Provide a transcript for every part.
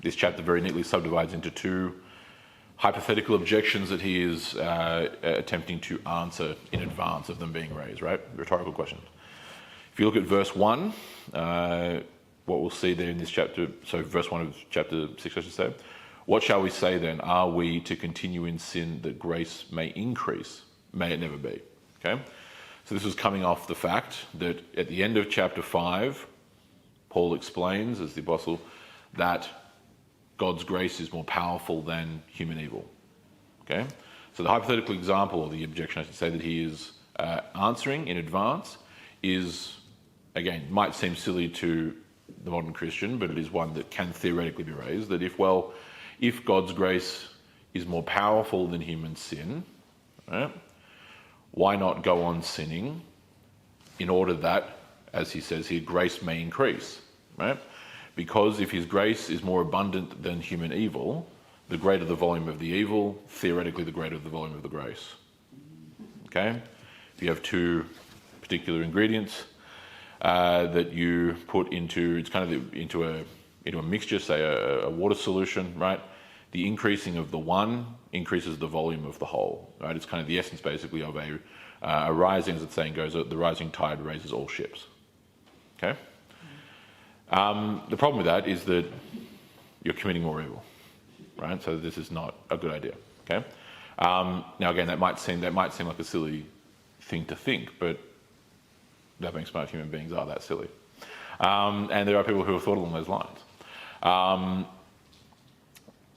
This chapter very neatly subdivides into two hypothetical objections that he is attempting to answer in advance of them being raised, right? Rhetorical questions. If you look at verse 1, what we'll see there in this chapter, so verse 1 of chapter 6, I should say, what shall we say then? Are we to continue in sin that grace may increase? May it never be. Okay? So this was coming off the fact that at the end of chapter 5, Paul explains, as the apostle, that God's grace is more powerful than human evil. Okay? So the hypothetical example, or the objection I should say, that he is answering in advance is, again, might seem silly to the modern Christian, but it is one that can theoretically be raised, that if God's grace is more powerful than human sin, right, why not go on sinning in order that, as he says here, grace may increase, right? Because if his grace is more abundant than human evil, the greater the volume of the evil, theoretically the greater the volume of the grace. Okay? If you have two particular ingredients that you put into, it's kind of into a mixture, say a water solution, right? The increasing of the one increases the volume of the whole, right? It's kind of the essence basically of a rising, as the saying goes, the rising tide raises all ships. Okay? The problem with that is that you're committing more evil, right? So this is not a good idea. Okay. Now again, that might seem like a silly thing to think, but that being smart human beings are that silly, and there are people who have thought along those lines.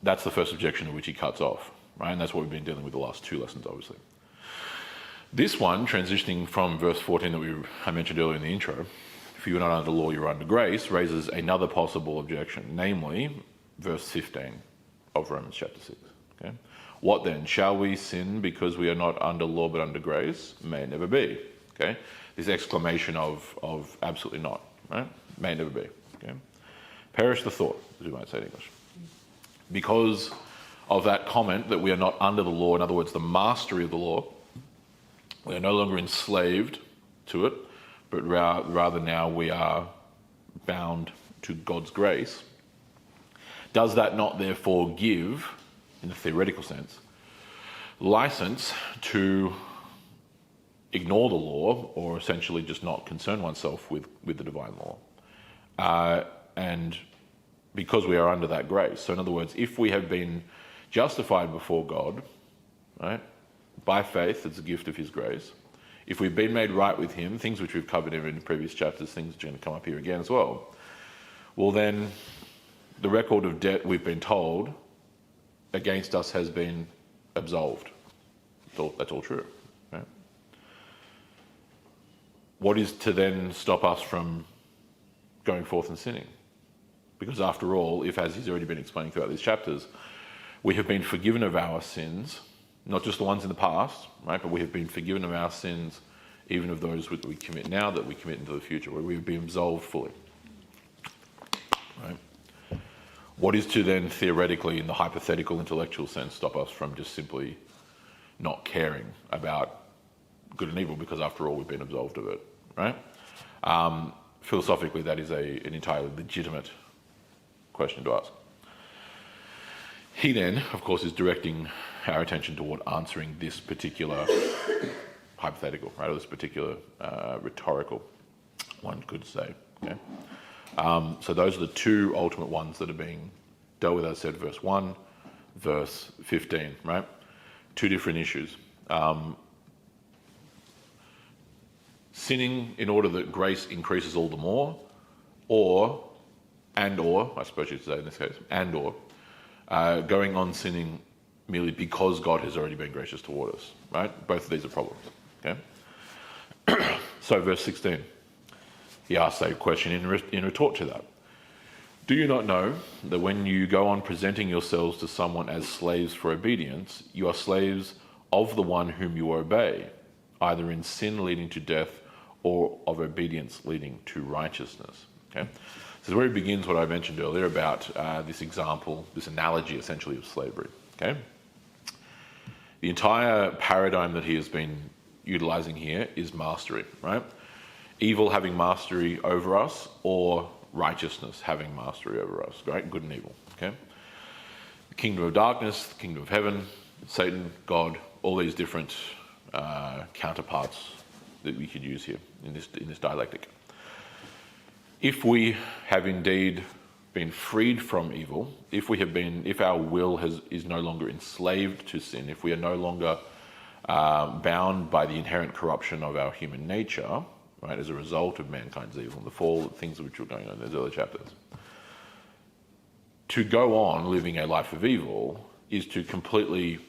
That's the first objection to which he cuts off, right? And that's what we've been dealing with the last two lessons, obviously. This one, transitioning from verse 14 that I mentioned earlier in the intro, if you are not under law, you are under grace, raises another possible objection, namely verse 15 of Romans chapter 6. Okay? What then? Shall we sin because we are not under law but under grace? May it never be. Okay? This exclamation of absolutely not, right? May it never be. Okay? Perish the thought, as we might say in English. Because of that comment that we are not under the law, in other words, the mastery of the law, we are no longer enslaved to it, but rather now we are bound to God's grace. Does that not therefore give, in a theoretical sense, license to ignore the law, or essentially just not concern oneself with the divine law? And because we are under that grace. So in other words, if we have been justified before God, right, by faith, it's a gift of his grace, if we've been made right with him, things which we've covered in the previous chapters, things which are going to come up here again as well, well then the record of debt, we've been told, against us has been absolved. That's all true. Right? What is to then stop us from going forth and sinning? Because after all, if, as he's already been explaining throughout these chapters, we have been forgiven of our sins, not just the ones in the past, right? But we have been forgiven of our sins, even of those that we commit now, that we commit into the future, where we have been absolved fully. Right? What is to then theoretically, in the hypothetical intellectual sense, stop us from just simply not caring about good and evil, because after all we've been absolved of it, right? Philosophically, that is an entirely legitimate question to ask. He then, of course, is directing our attention toward answering this particular hypothetical, right, or this particular rhetorical, one could say. Okay? So those are the two ultimate ones that are being dealt with, as I said, verse 1, verse 15, right? Two different issues. Sinning in order that grace increases all the more, or, I suppose you'd say in this case, going on sinning merely because God has already been gracious toward us, right? Both of these are problems, okay? So verse 16, he asks a question in retort to that. Do you not know that when you go on presenting yourselves to someone as slaves for obedience, you are slaves of the one whom you obey, either in sin leading to death or of obedience leading to righteousness? Okay, so where he begins what I mentioned earlier about this example, this analogy essentially of slavery. Okay, the entire paradigm that he has been utilizing here is mastery, right? Evil having mastery over us, or righteousness having mastery over us, right? Good and evil. Okay, the kingdom of darkness, the kingdom of heaven, Satan, God, all these different counterparts that we could use here in this dialectic. If we have indeed been freed from evil, if our will is no longer enslaved to sin, if we are no longer bound by the inherent corruption of our human nature, right, as a result of mankind's evil and the fall, things which were going on in those early chapters, to go on living a life of evil is to completely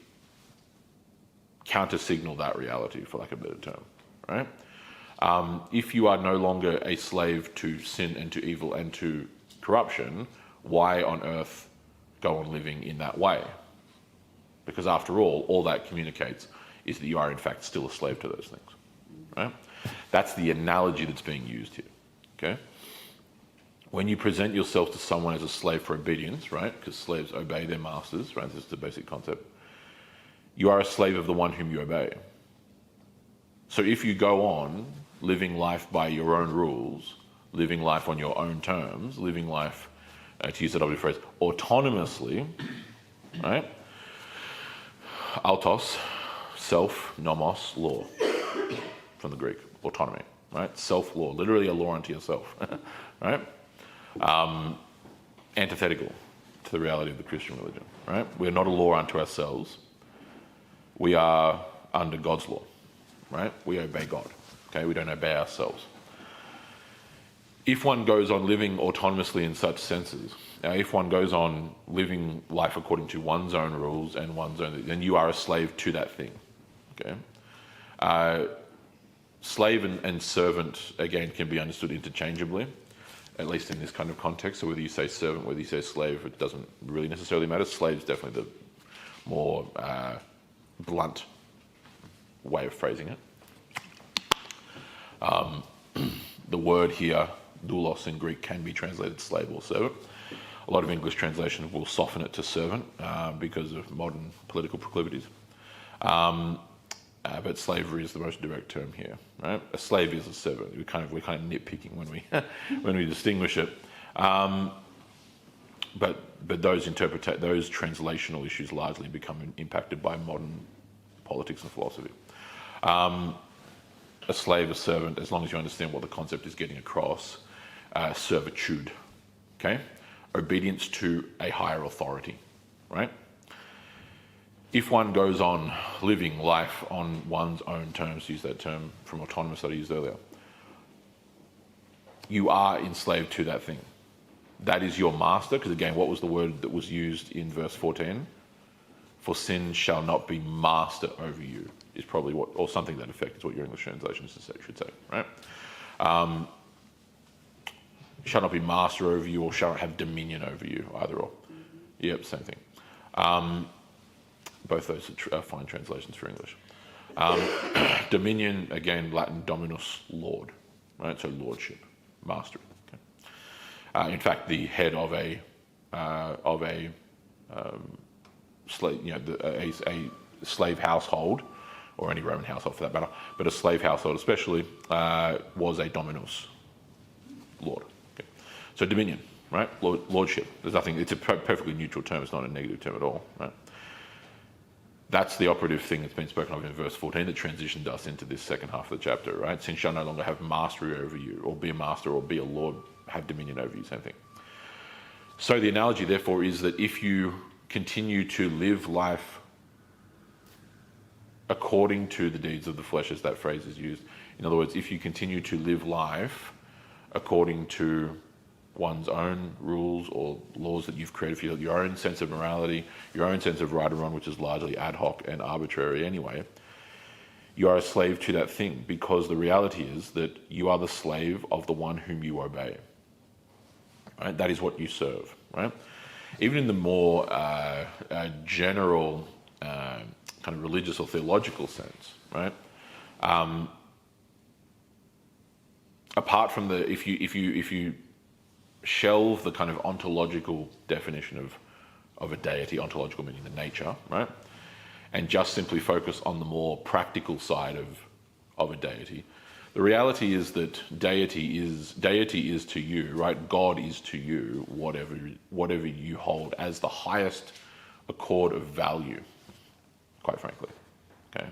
counter-signal that reality, for lack of a better term, right? If you are no longer a slave to sin and to evil and to corruption, why on earth go on living in that way? Because after all that communicates is that you are in fact still a slave to those things, right? That's the analogy that's being used here, okay? When you present yourself to someone as a slave for obedience, right, because slaves obey their masters, right, this is the basic concept, you are a slave of the one whom you obey. So if you go on living life by your own rules, living life on your own terms, living life, to use the W phrase, autonomously, right? Autos, self, nomos, law, from the Greek, autonomy, right? Self-law, literally a law unto yourself, right? Antithetical to the reality of the Christian religion, right? We're not a law unto ourselves. We are under God's law, right? We obey God, okay? We don't obey ourselves. If one goes on living autonomously in such senses, if one goes on living life according to one's own rules and one's own, then you are a slave to that thing, okay? Slave and servant, again, can be understood interchangeably, at least in this kind of context. So whether you say servant, whether you say slave, it doesn't really necessarily matter. Slave's definitely the more blunt way of phrasing it. The word here, doulos in Greek, can be translated slave or servant. A lot of English translations will soften it to servant because of modern political proclivities. But slavery is the most direct term here, right? A slave is a servant. We're kind of nitpicking when we when we distinguish it. But those translational issues largely become impacted by modern politics and philosophy. A slave, a servant, as long as you understand what the concept is getting across, servitude, okay? Obedience to a higher authority, right? If one goes on living life on one's own terms, to use that term from autonomous that I used earlier, you are enslaved to that thing. That is your master, because again, what was the word that was used in verse 14? For sin shall not be master over you, is probably what, or something to that effect is what your English translation should say, right? Shall not be master over you, or shall not have dominion over you, either or. Yep, same thing. Both those are fine translations for English. Dominion, again, Latin dominus, lord, right? So lordship, mastery. Okay. In fact, the head of a slave, a slave household, or any Roman household for that matter, but a slave household especially, was a dominus, lord. Okay. So dominion, right? Lordship. There's nothing. It's a perfectly neutral term. It's not a negative term at all, right? That's the operative thing that's been spoken of in verse 14 that transitioned us into this second half of the chapter, right? Sin shall no longer have mastery over you, or be a master, or be a lord, have dominion over you, same thing. So the analogy, therefore, is that if you continue to live life according to the deeds of the flesh, as that phrase is used, in other words, if you continue to live life according to one's own rules or laws that you've created for your own sense of morality, your own sense of right and wrong, which is largely ad hoc and arbitrary anyway, you are a slave to that thing, because the reality is that you are the slave of the one whom you obey. Right? That is what you serve, right? Even in the more general kind of religious or theological sense, right? Apart from the, if you shelve the kind of ontological definition of a deity, ontological meaning the nature, right? And just simply focus on the more practical side of a deity, The reality is that deity is to you, right? God is to you whatever you hold as the highest accord of value, quite frankly. Okay.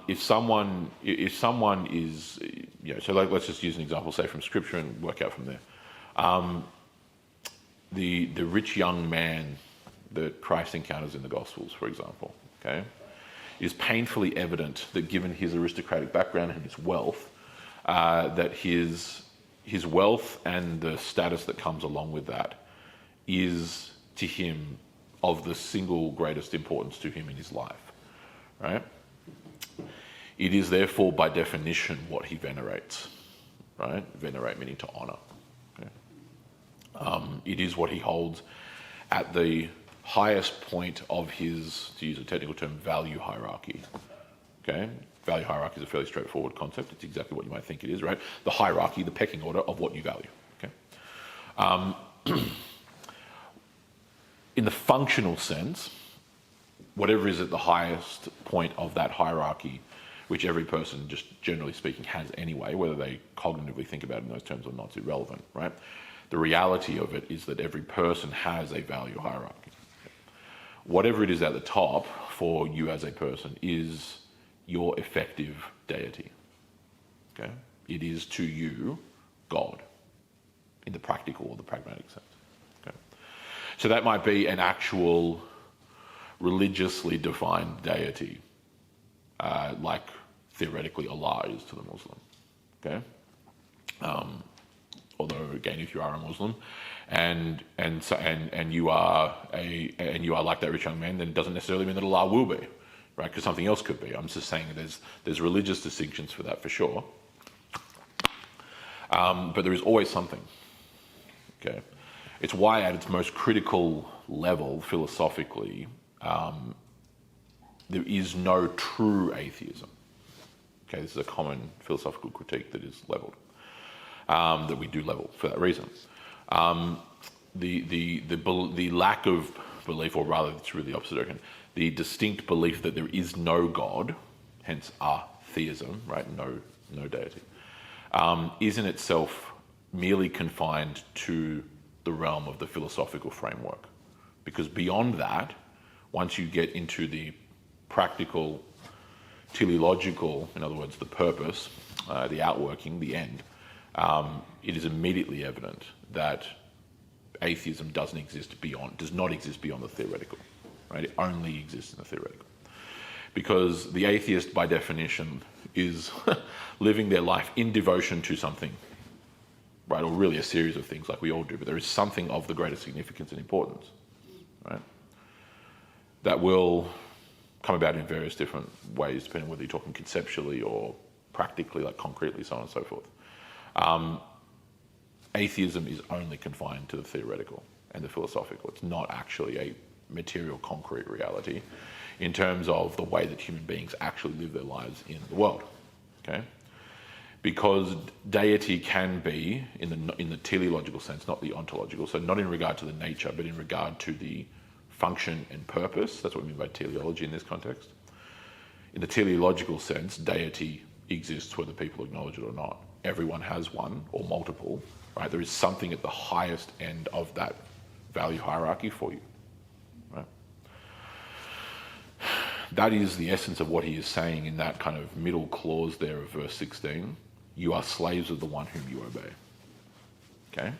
If someone is, so like, let's just use an example, say from Scripture, and work out from there. The rich young man that Christ encounters in the Gospels, for example, okay, is painfully evident that given his aristocratic background and his wealth, that his wealth and the status that comes along with that is to him of the single greatest importance to him in his life, right? It is therefore by definition what he venerates, right? Venerate meaning to honor. Okay? It is what he holds at the highest point of his, to use a technical term, value hierarchy. Okay? Value hierarchy is a fairly straightforward concept. It's exactly what you might think it is, right? The hierarchy, the pecking order of what you value. Okay? In the functional sense, whatever is at the highest point of that hierarchy, which every person, just generally speaking, has anyway, whether they cognitively think about it in those terms or not, is irrelevant, right? The reality of it is that every person has a value hierarchy. Whatever it is at the top for you as a person is your effective deity. Okay? It is to you God in the practical or the pragmatic sense. Okay? So that might be an actual religiously defined deity, like theoretically Allah is to the Muslim. Okay? Although again, if you are a Muslim and you are like that rich young man, then it doesn't necessarily mean that Allah will be, right? Because something else could be. I'm just saying there's religious distinctions for that for sure. But there is always something. Okay, it's why at its most critical level, philosophically, there is no true atheism. Okay, this is a common philosophical critique that is levelled. That we do level for that reason. The lack of belief, or rather it's really the opposite, I reckon, the distinct belief that there is no God, hence atheism, right, no deity, is in itself merely confined to the realm of the philosophical framework. Because beyond that, once you get into the practical, teleological, in other words, the purpose, the outworking, the end, it is immediately evident that atheism does not exist beyond the theoretical, right? It only exists in the theoretical. Because the atheist, by definition, is living their life in devotion to something, right? Or really a series of things like we all do, but there is something of the greatest significance and importance, right? That will come about in various different ways, depending on whether you're talking conceptually or practically, like concretely, so on and so forth. Atheism is only confined to the theoretical and the philosophical. It's not actually a material, concrete reality in terms of the way that human beings actually live their lives in the world. Okay, because deity can be in the teleological sense, not the ontological. So not in regard to the nature, but in regard to the function and purpose. That's what we mean by teleology in this context. In the teleological sense, deity exists whether people acknowledge it or not. Everyone has one or multiple, right? There is something at the highest end of that value hierarchy for you, right? That is the essence of what he is saying in that kind of middle clause there of verse 16. You are slaves of the one whom you obey. Okay?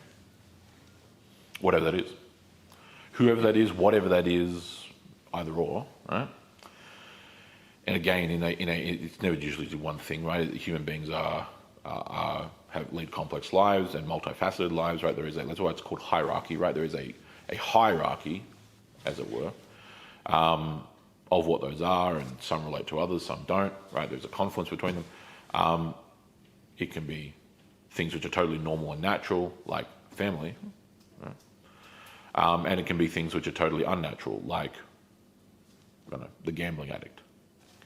Whatever that is. Whoever that is, whatever that is, either or, right? And again, it's never usually one thing, right? Human beings lead complex lives and multifaceted lives, right? That's why it's called hierarchy, right? There is a hierarchy, as it were, of what those are, and some relate to others, some don't, right? There's a confluence between them. It can be things which are totally normal and natural, like family, right? And it can be things which are totally unnatural, like the gambling addict.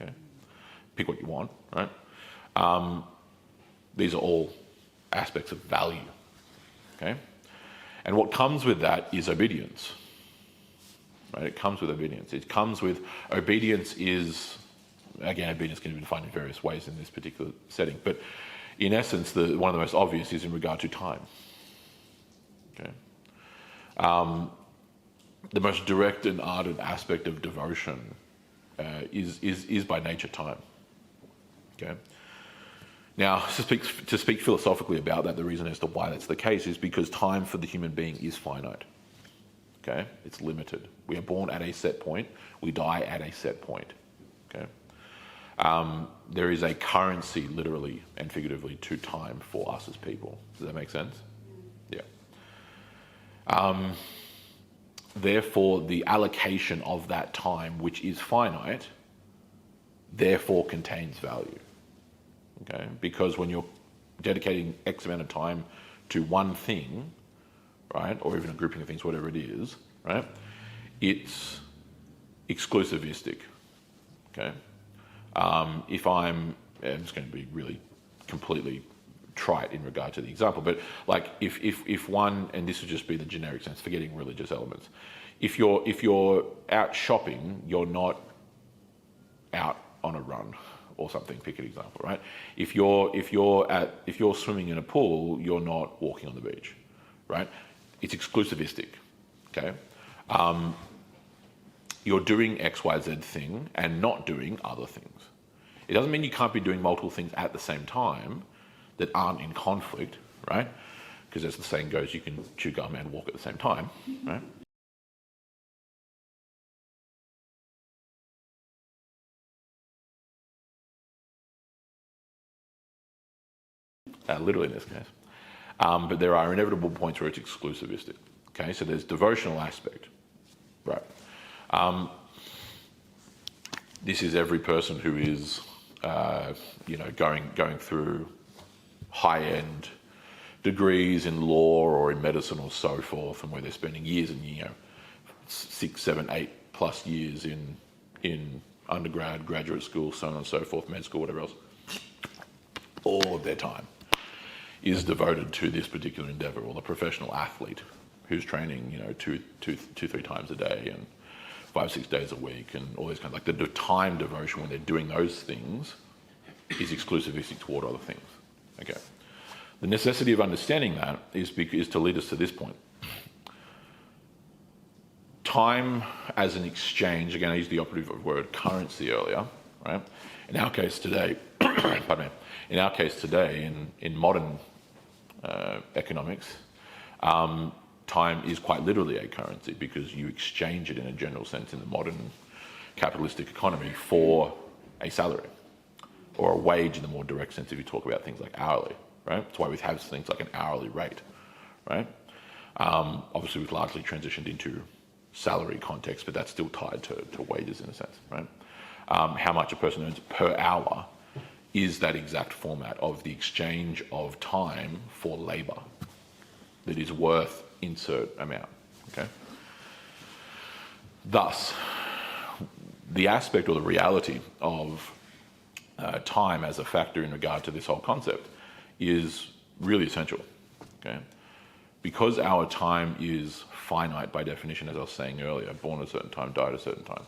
Okay, pick what you want, right? These are all aspects of value. Okay, and what comes with that is obedience. Right? It comes with obedience. It comes with obedience is again, obedience can be defined in various ways in this particular setting, but in essence, one of the most obvious is in regard to time. Okay. The most direct and ardent aspect of devotion is by nature time. Okay. Now, to speak philosophically about that, the reason as to why that's the case is because time for the human being is finite. Okay, it's limited. We are born at a set point. We die at a set point. Okay. There is a currency, literally and figuratively, to time for us as people. Does that make sense? Yeah. Therefore, the allocation of that time, which is finite, therefore contains value. Okay? Because when you're dedicating X amount of time to one thing, right, or even a grouping of things, whatever it is, right, it's exclusivistic. Okay? If I'm just going to be really completely trite in regard to the example, but like if one, and this would just be the generic sense, forgetting religious elements, if you're out shopping, you're not out on a run or something. Pick an example, right? If you're swimming in a pool, you're not walking on the beach, right? It's exclusivistic. Okay. You're doing X, Y, Z thing and not doing other things. It doesn't mean you can't be doing multiple things at the same time that aren't in conflict, right? Because as the saying goes, you can chew gum and walk at the same time, right? Literally in this case. But there are inevitable points where it's exclusivistic. Okay, so there's devotional aspect, right? This is every person who is, going through high-end degrees in law or in medicine or so forth, and where they're spending years and 6, 7, 8+ years in undergrad, graduate school, so on and so forth, med school, whatever else. All of their time is devoted to this particular endeavor, or the professional athlete who's training, 2-3 times a day and 5-6 days a week and all this kind of, like the time devotion when they're doing those things is exclusivistic toward other things. Okay. The necessity of understanding that is to lead us to this point. Time as an exchange, again, I used the operative word currency earlier, right? In our case today, pardon me, in our case today, in modern economics, time is quite literally a currency because you exchange it in a general sense in the modern capitalistic economy for a salary or a wage in the more direct sense if you talk about things like hourly, right? That's why we have things like an hourly rate, right? Obviously, we've largely transitioned into salary context, but that's still tied to wages in a sense, right? How much a person earns per hour is that exact format of the exchange of time for labour that is worth insert amount, okay? Thus, the aspect or the reality of time as a factor in regard to this whole concept is really essential, okay? Because our time is finite by definition, as I was saying earlier, born at a certain time, die at a certain time.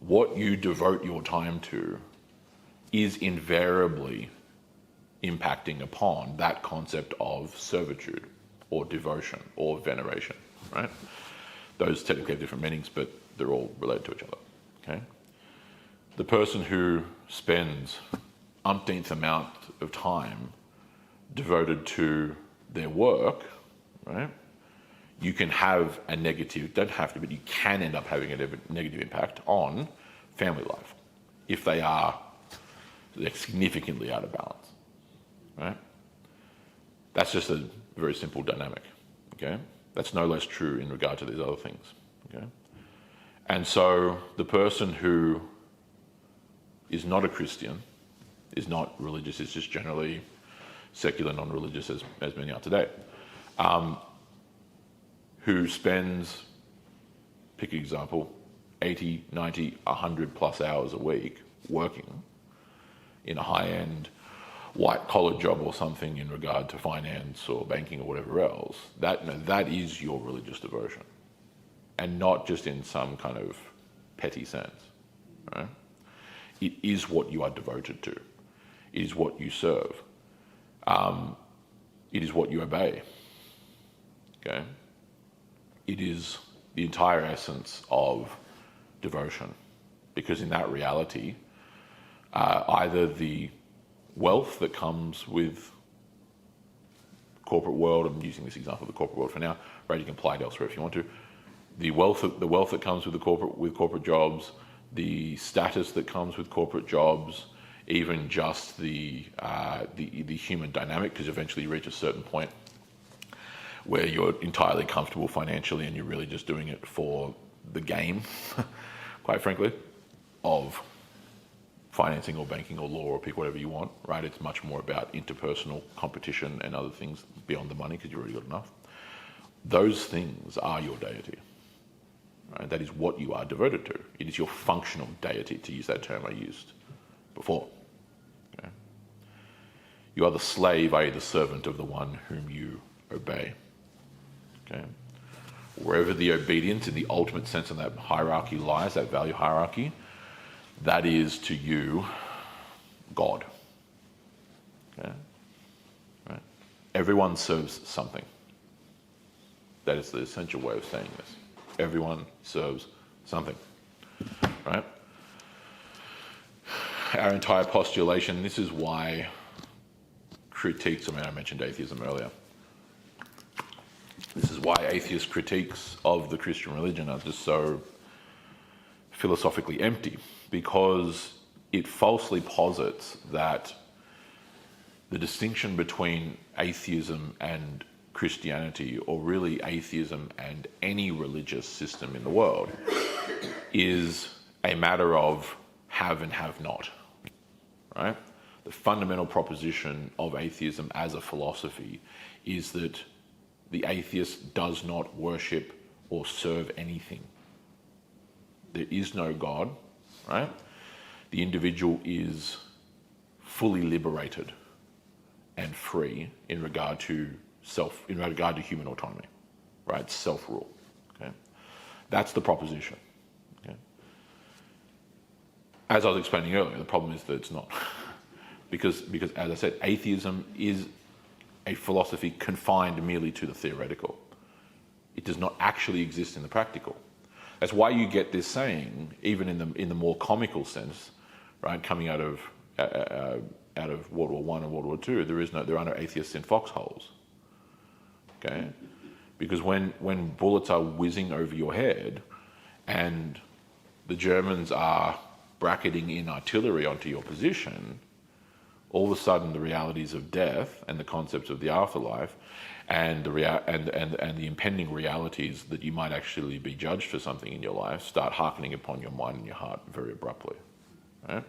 What you devote your time to is invariably impacting upon that concept of servitude or devotion or veneration, right? Those technically have different meanings, but they're all related to each other, okay? The person who spends umpteenth amount of time devoted to their work, right? You can have a negative, don't have to, but you can end up having a negative impact on family life if they're significantly out of balance, right? That's just a very simple dynamic, okay? That's no less true in regard to these other things, okay? And so the person who is not a Christian, is not religious, is just generally secular, non-religious, as many are today, who spends, pick an example, 80, 90, 100+ hours a week working in a high-end white-collar job or something in regard to finance or banking or whatever else, that is your religious devotion, and not just in some kind of petty sense, right? It is what you are devoted to. It is what you serve. It is what you obey. Okay? It is the entire essence of devotion. Because in that reality, either the wealth that comes with corporate world, I'm using this example of the corporate world for now, right? You can apply it elsewhere if you want to. The wealth that comes with corporate jobs, the status that comes with corporate jobs, even just the human dynamic, because eventually you reach a certain point where you're entirely comfortable financially and you're really just doing it for the game, quite frankly, of financing or banking or law, or pick whatever you want, right? It's much more about interpersonal competition and other things beyond the money because you've already got enough. Those things are your deity. Right? That is what you are devoted to. It is your functional deity, to use that term I used before. Okay? You are the slave, i.e. the servant of the one whom you obey. Okay? Wherever the obedience in the ultimate sense of that hierarchy lies, that value hierarchy, that is to you God. Okay? Right? Everyone serves something. That is the essential way of saying this. Everyone serves something. Right? Our entire postulation, this is why critiques, I mentioned atheism earlier. This is why atheist critiques of the Christian religion are just so philosophically empty, because it falsely posits that the distinction between atheism and Christianity, or really atheism and any religious system in the world, is a matter of have and have not, right? The fundamental proposition of atheism as a philosophy is that the atheist does not worship or serve anything. There is no God, right? The individual is fully liberated and free in regard to human autonomy, right? Self-rule, okay? That's the proposition, okay? As I was explaining earlier, the problem is that it's not. because as I said, atheism is a philosophy confined merely to the theoretical. It does not actually exist in the practical. That's why you get this saying, even in the more comical sense, right, coming out of World War I and World War II, there are no atheists in foxholes. Okay? Because when bullets are whizzing over your head and the Germans are bracketing in artillery onto your position, all of a sudden the realities of death and the concepts of the afterlife and the impending realities that you might actually be judged for something in your life start hearkening upon your mind and your heart very abruptly. Right?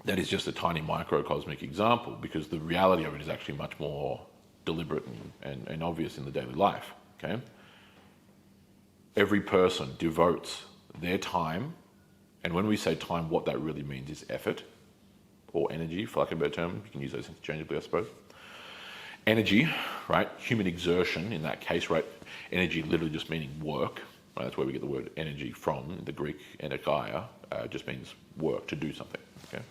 That is just a tiny microcosmic example, because the reality of it is actually much more deliberate and obvious in the daily life. Okay? Every person devotes their time, and when we say time, what that really means is effort, or energy, for lack of a better term. You can use those interchangeably, I suppose. Energy, right? Human exertion in that case, right? Energy literally just meaning work. Right? That's where we get the word energy from. The Greek energeia just means work, to do something. Okay.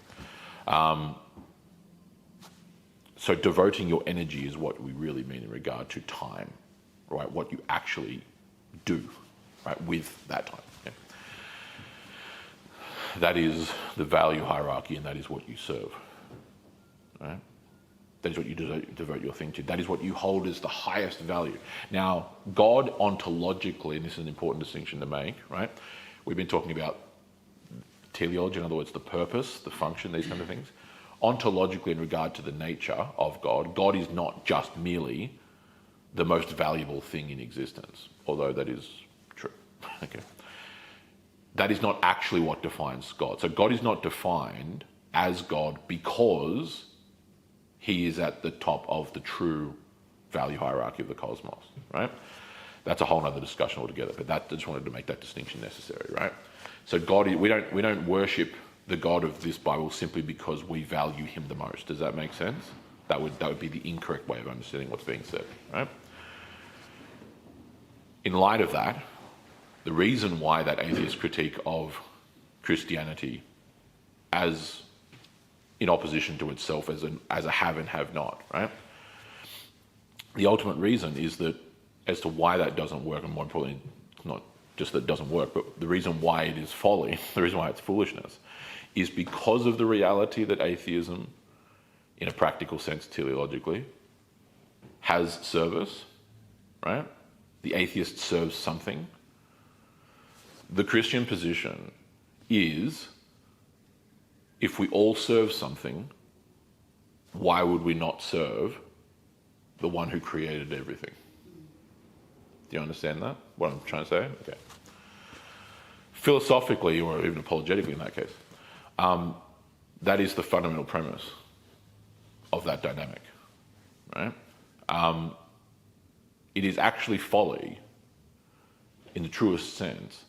So devoting your energy is what we really mean in regard to time, right? What you actually do, right, with that time. Okay? That is the value hierarchy, and that is what you serve, right? That is what you devote your thing to. That is what you hold as the highest value. Now, God ontologically, and this is an important distinction to make, right? We've been talking about teleology, in other words, the purpose, the function, these kind of things. Ontologically, in regard to the nature of God, God is not just merely the most valuable thing in existence, although that is true. Okay. That is not actually what defines God. So God is not defined as God because he is at the top of the true value hierarchy of the cosmos, right? That's a whole other discussion altogether, but I just wanted to make that distinction necessary, right? So God, we don't worship the God of this Bible simply because we value him the most. Does that make sense? That would be the incorrect way of understanding what's being said, right? In light of that, the reason why that atheist critique of Christianity as in opposition to itself as a have and have not, right? The ultimate reason is that as to why that doesn't work, and more importantly, not just that it doesn't work, but the reason why it is folly, the reason why it's foolishness, is because of the reality that atheism, in a practical sense, teleologically, has service, right? The atheist serves something. The Christian position is, if we all serve something, why would we not serve the one who created everything? Do you understand that? What I'm trying to say? Okay. Philosophically, or even apologetically in that case, that is the fundamental premise of that dynamic, right? It is actually folly, in the truest sense,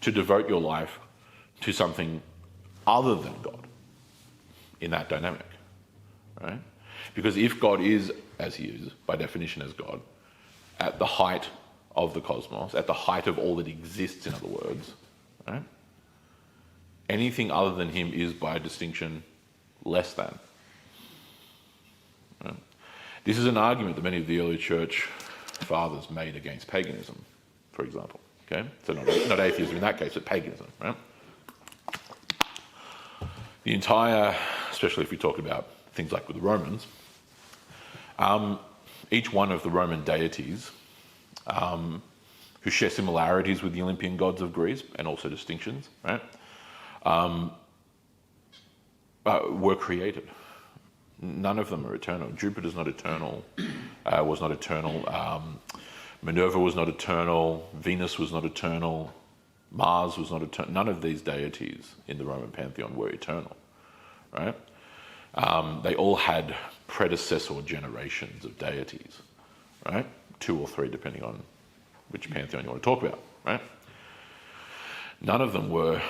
to devote your life to something other than God in that dynamic, right? Because if God is, as he is, by definition as God, at the height of the cosmos, at the height of all that exists, in other words, right? Anything other than him is, by distinction, less than. Right? This is an argument that many of the early church fathers made against paganism, for example. Okay, so not atheism in that case, but paganism. Right? The entire, especially if we talk about things like with the Romans, each one of the Roman deities, who share similarities with the Olympian gods of Greece and also distinctions, right? Were created. None of them are eternal. Jupiter's not eternal, was not eternal. Minerva was not eternal. Venus was not eternal. Mars was not eternal. None of these deities in the Roman pantheon were eternal, right? They all had predecessor generations of deities, right? 2 or 3, depending on which pantheon you want to talk about, right? None of them were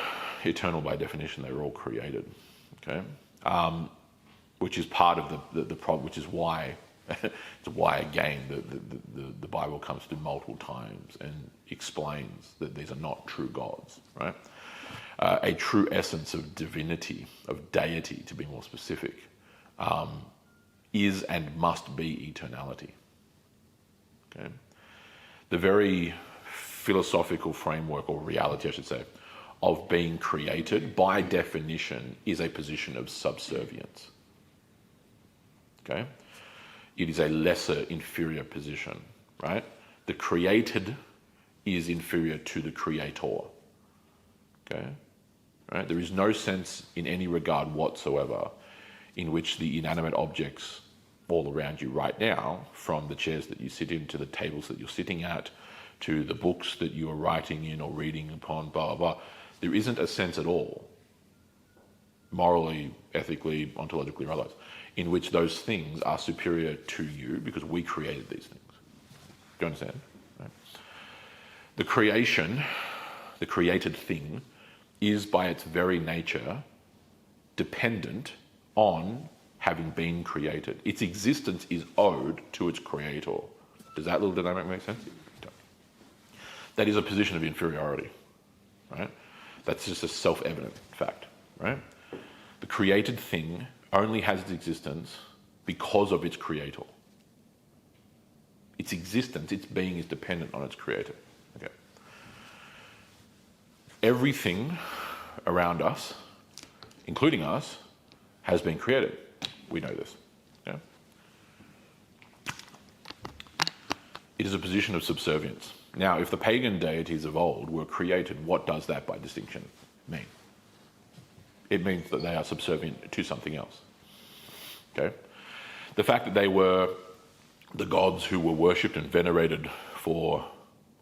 eternal by definition. They were all created, okay? Which is part of the problem, which is why, it's why again the Bible comes to multiple times and explains that these are not true gods, right? A true essence of divinity, of deity, to be more specific, is and must be eternality. Okay? The very philosophical framework, or reality I should say, of being created, by definition, is a position of subservience. Okay? It is a lesser, inferior position, right? The created is inferior to the creator. Okay? Right? There is no sense in any regard whatsoever in which the inanimate objects all around you right now, from the chairs that you sit in to the tables that you're sitting at, to the books that you are writing in or reading upon, blah, blah, blah, there isn't a sense at all, morally, ethically, ontologically, or otherwise, in which those things are superior to you because we created these things. Do you understand? Right? The creation, the created thing, is by its very nature dependent on having been created. Its existence is owed to its creator. Does that little dynamic make sense? That is a position of inferiority, right? That's just a self-evident fact, right? The created thing only has its existence because of its creator. Its existence, its being, is dependent on its creator. Okay. Everything around us, including us, has been created. We know this. Yeah? It is a position of subservience. Now, if the pagan deities of old were created, what does that by distinction mean? It means that they are subservient to something else. Okay? The fact that they were the gods who were worshipped and venerated for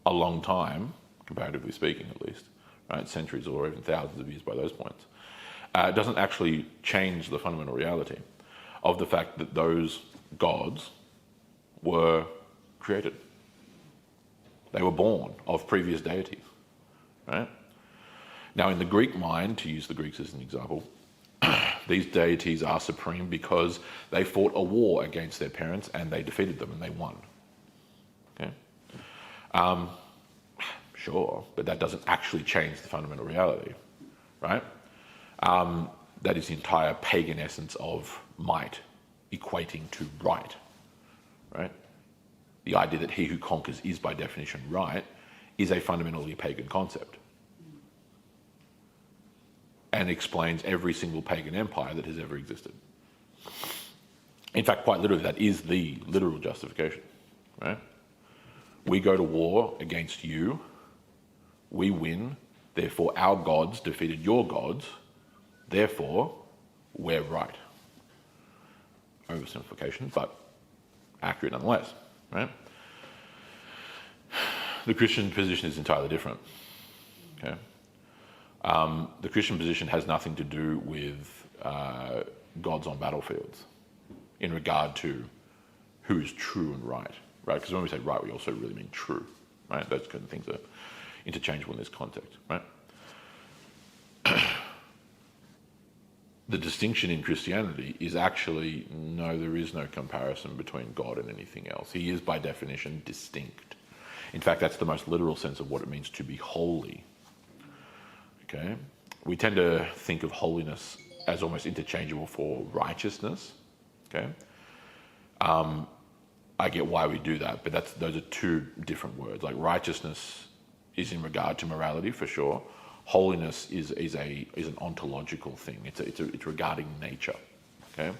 a long time, comparatively speaking at least, right, centuries or even thousands of years by those points, doesn't actually change the fundamental reality of the fact that those gods were created. They were born of previous deities, right? Now, in the Greek mind, to use the Greeks as an example, these deities are supreme because they fought a war against their parents and they defeated them and they won. Okay? Sure, but that doesn't actually change the fundamental reality, right? That is the entire pagan essence of might equating to right, right? The idea that he who conquers is by definition right is a fundamentally pagan concept and explains every single pagan empire that has ever existed. In fact, quite literally, that is the literal justification, right? We go to war against you, we win, therefore our gods defeated your gods, therefore we're right. Oversimplification, but accurate nonetheless, right? The Christian position is entirely different, okay? The Christian position has nothing to do with gods on battlefields in regard to who is true and right? Because when we say right, we also really mean true, right? Those kind of things are interchangeable in this context, right? The distinction in Christianity is actually, no, there is no comparison between God and anything else. He is by definition distinct. In fact, that's the most literal sense of what it means to be holy. Okay? We tend to think of holiness as almost interchangeable for righteousness. Okay? I get why we do that, but those are two different words. Like righteousness is in regard to morality for sure. Holiness is an ontological thing. It's regarding nature. Okay?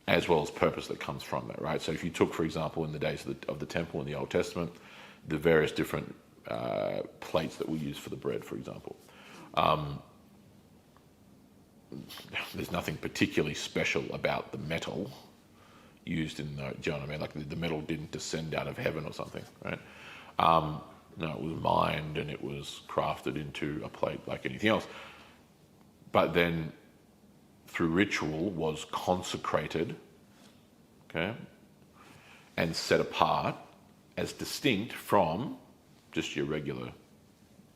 As well as purpose that comes from that, right? So if you took, for example, in the days of the temple in the Old Testament, the various different plates that we use for the bread, for example, there's nothing particularly special about the metal used in the, do you know what I mean? Like the metal didn't descend out of heaven or something, right? No, it was mined and it was crafted into a plate like anything else. But then through ritual was consecrated, okay, and set apart as distinct from just your regular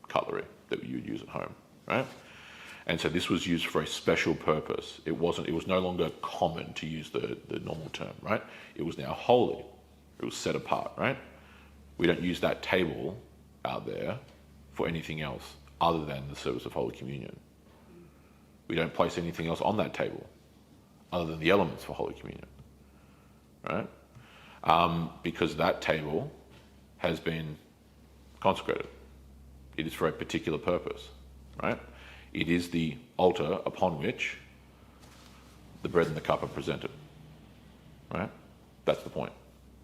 cutlery that you would use at home, right? And so this was used for a special purpose. It was no longer common to use the normal term, right? It was now holy. It was set apart, right? We don't use that table out there for anything else other than the service of Holy Communion. We don't place anything else on that table other than the elements for Holy Communion, right? Because that table has been consecrated. It is for a particular purpose, right? It is the altar upon which the bread and the cup are presented, right? That's the point.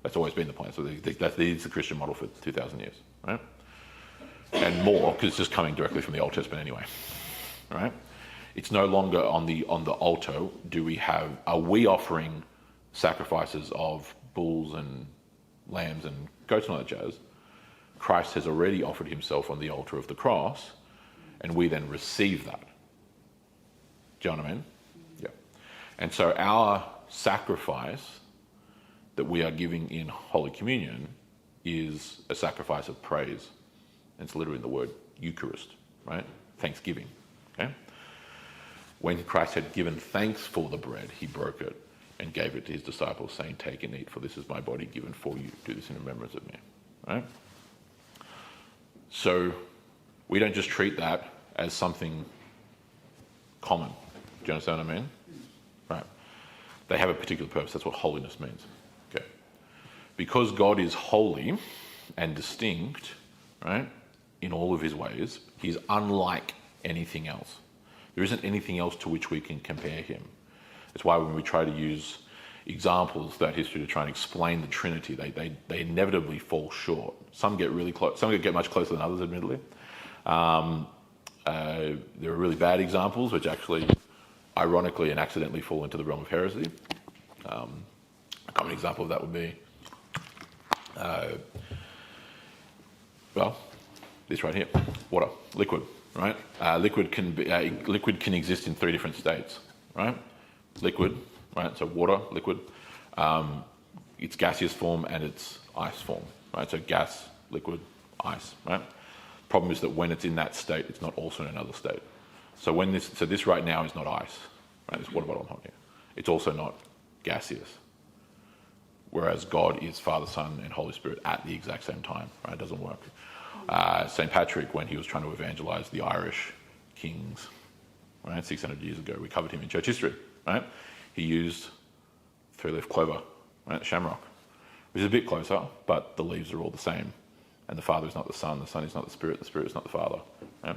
That's always been the point. So that is the Christian model for 2,000 years, right? And more, because it's just coming directly from the Old Testament anyway, right? It's no longer on the altar are we offering sacrifices of bulls and lambs and goats and all that jazz. Christ has already offered himself on the altar of the cross, and we then receive that. Do you know what I mean? Yeah. And so our sacrifice that we are giving in Holy Communion is a sacrifice of praise. And it's literally in the word Eucharist, right? Thanksgiving, okay? When Christ had given thanks for the bread, he broke it and gave it to his disciples, saying, "Take and eat, for this is my body given for you. Do this in remembrance of me," right? So we don't just treat that as something common. Do you understand what I mean? Right. They have a particular purpose. That's what holiness means. Okay. Because God is holy and distinct, right, in all of his ways, he's unlike anything else. There isn't anything else to which we can compare him. That's why when we try to use examples throughout history to try and explain the Trinity, they inevitably fall short. Some get really close. Some get much closer than others, admittedly. There are really bad examples which actually, ironically and accidentally, fall into the realm of heresy. A common example of that would be, this right here, water, liquid, right? Liquid can exist in three different states, right? Liquid, right? So water, liquid, it's gaseous form and it's ice form, right? So gas, liquid, ice, right? Problem is that when it's in that state, it's not also in another state. So this right now is not ice, right? This water bottle I'm holding here. It's also not gaseous. Whereas God is Father, Son, and Holy Spirit at the exact same time, right? It doesn't work. St. Patrick, when he was trying to evangelize the Irish kings, right, 600 years ago. We covered him in church history, right? He used three-leaf clover, right, shamrock, which is a bit closer, but the leaves are all the same. And the Father is not the Son is not the Spirit is not the Father. Right?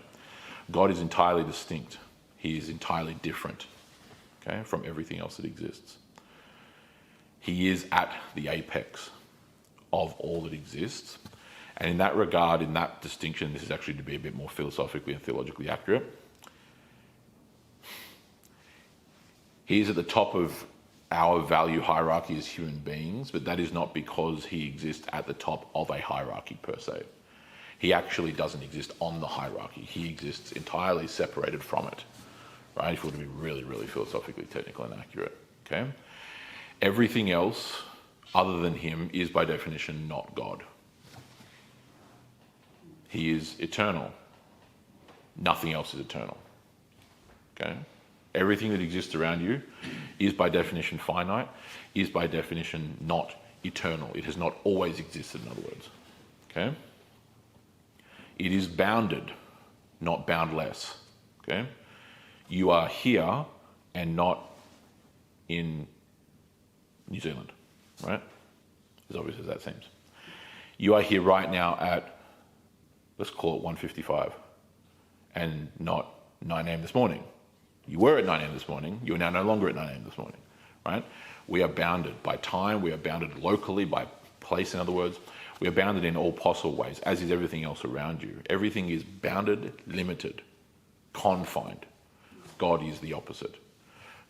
God is entirely distinct. He is entirely different, okay, from everything else that exists. He is at the apex of all that exists. And in that regard, in that distinction, this is actually to be a bit more philosophically and theologically accurate. He is at the top of our value hierarchy as human beings, but that is not because he exists at the top of a hierarchy per se. He actually doesn't exist on the hierarchy. He exists entirely separated from it, right? If we were to be really, really philosophically technical and accurate, okay? Everything else other than him is by definition not God. He is eternal. Nothing else is eternal, okay? Everything that exists around you is by definition finite, is by definition not eternal. It has not always existed, in other words. Okay? It is bounded, not boundless. Okay? You are here and not in New Zealand, right? As obvious as that seems. You are here right now at, let's call it 1:55, and not 9 a.m. this morning. You were at 9 a.m. this morning. You are now no longer at 9 a.m. this morning, right? We are bounded by time. We are bounded locally by place, in other words. We are bounded in all possible ways, as is everything else around you. Everything is bounded, limited, confined. God is the opposite.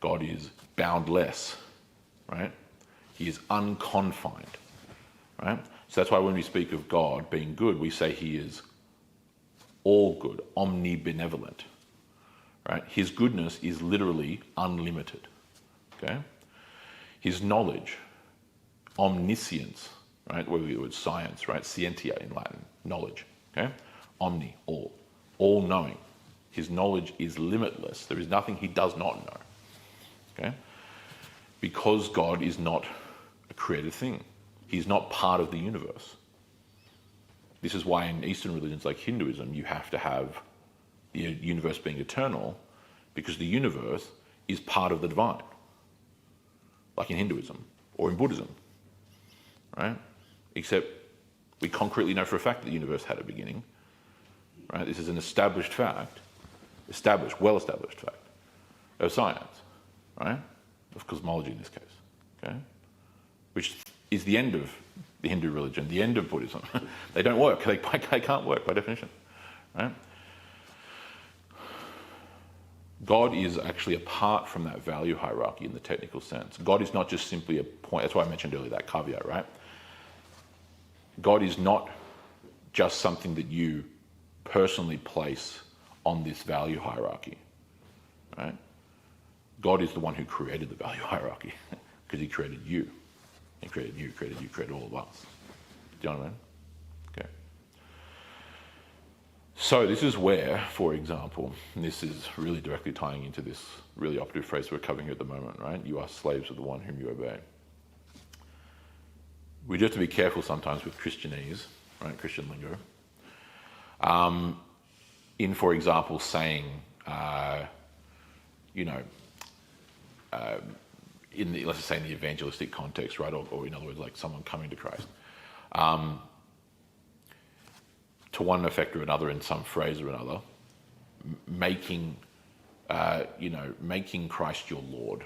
God is boundless, right? He is unconfined, right? So that's why when we speak of God being good, we say he is all good, omnibenevolent. Right? His goodness is literally unlimited. Okay? His knowledge, omniscience, right? Where we would science, right? Scientia in Latin, knowledge. Okay? Omni, all knowing. His knowledge is limitless. There is nothing he does not know. Okay? Because God is not a created thing. He's not part of the universe. This is why in Eastern religions like Hinduism, you have to have the universe being eternal, because the universe is part of the divine, like in Hinduism or in Buddhism, right? Except we concretely know for a fact that the universe had a beginning, right? This is an established fact, well-established fact of science, right? Of cosmology in this case, okay? Which is the end of the Hindu religion, the end of Buddhism. They don't work. They can't work by definition, right? God is actually apart from that value hierarchy in the technical sense. God is not just simply a point. That's why I mentioned earlier that caveat, right? God is not just something that you personally place on this value hierarchy, right? God is the one who created the value hierarchy because he created you. He created you, created all of us. Do you know what I mean? Okay. So this is where, for example, and this is really directly tying into this really operative phrase we're covering at the moment, right? You are slaves of the one whom you obey. We do have to be careful sometimes with Christianese, right? Christian lingo. In, for example, saying, let's just say in the evangelistic context, right? Or in other words, like someone coming to Christ. To one effect or another in some phrase or another, making Christ your Lord,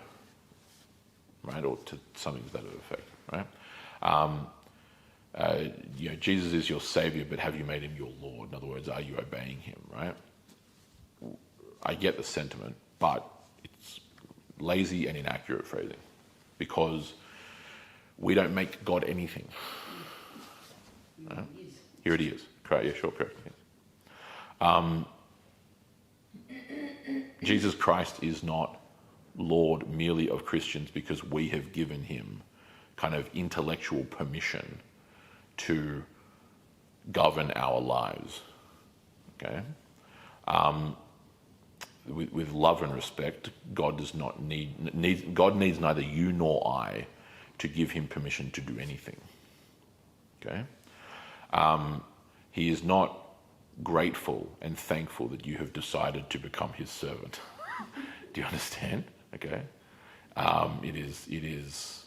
right? Or to something to that effect, right? Jesus is your Savior, but have you made him your Lord? In other words, are you obeying him, right? I get the sentiment, but it's lazy and inaccurate phrasing because we don't make God anything. Right? Here it is. Correct, yeah, sure, correct. Yes. Jesus Christ is not Lord merely of Christians because we have given him kind of intellectual permission to govern our lives. Okay? With love and respect, God does not God needs neither you nor I to give him permission to do anything. Okay? He is not grateful and thankful that you have decided to become his servant. Do you understand? Okay. It is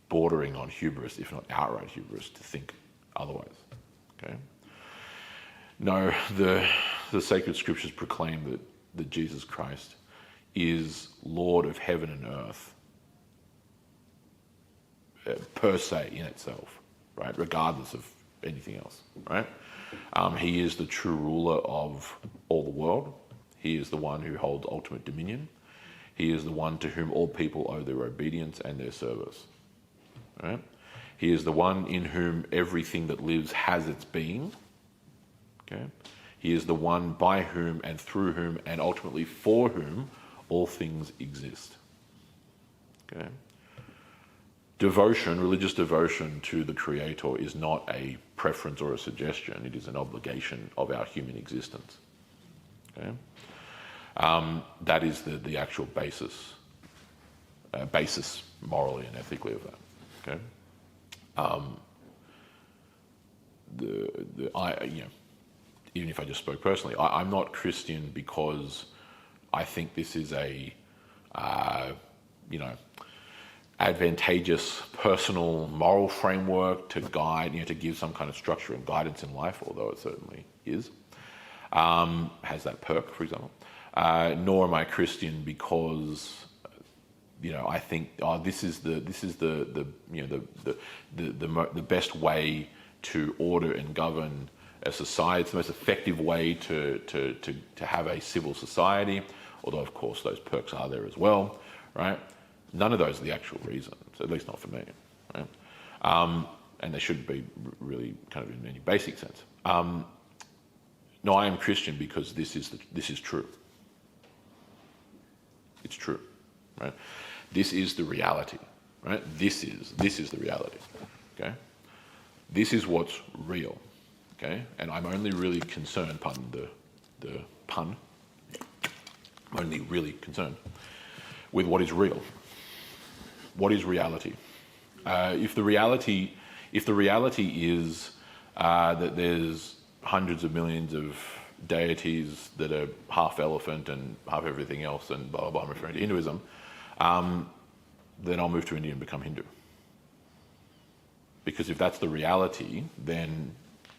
bordering on hubris, if not outright hubris, to think otherwise. Okay. No, the sacred scriptures proclaim that Jesus Christ is Lord of heaven and earth, per se in itself, right? Regardless of anything else, right? He is the true ruler of all the world. He is the one who holds ultimate dominion. He is the one to whom all people owe their obedience and their service, right? He is the one in whom everything that lives has its being. Okay? He is the one by whom and through whom and ultimately for whom all things exist. Okay? Devotion, religious devotion to the Creator is not a preference or a suggestion. It is an obligation of our human existence. Okay? That is the actual basis morally and ethically of that. Okay? Even if I just spoke personally, I'm not Christian because I think this is a, advantageous personal moral framework to guide, to give some kind of structure and guidance in life, although it certainly is. Has that perk, for example. Nor am I Christian because, I think this is the best way to order and govern a society. It's the most effective way to have a civil society, although of course those perks are there as well, right? None of those are the actual reasons, at least not for me, right? And they shouldn't be really kind of in any basic sense. No, I am Christian because this is true. It's true, right? This is the reality, right? This is the reality, okay? This is what's real, okay? And I'm only really concerned, pardon the pun, I'm only really concerned with what is real. What is reality? If the reality is that there's hundreds of millions of deities that are half elephant and half everything else and blah, blah, blah, I'm referring to Hinduism, then I'll move to India and become Hindu. Because if that's the reality, then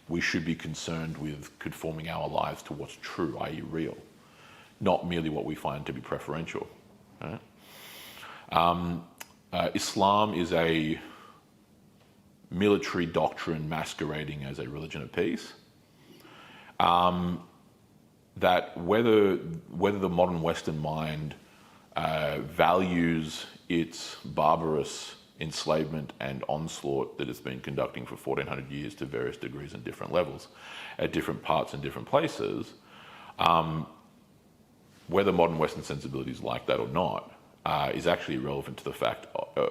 we should be concerned with conforming our lives to what's true, i.e. real, not merely what we find to be preferential. Right? Islam is a military doctrine masquerading as a religion of peace. That whether the modern Western mind values its barbarous enslavement and onslaught that it's been conducting for 1400 years to various degrees and different levels at different parts and different places, whether modern Western sensibilities like that or not, is actually irrelevant to the fact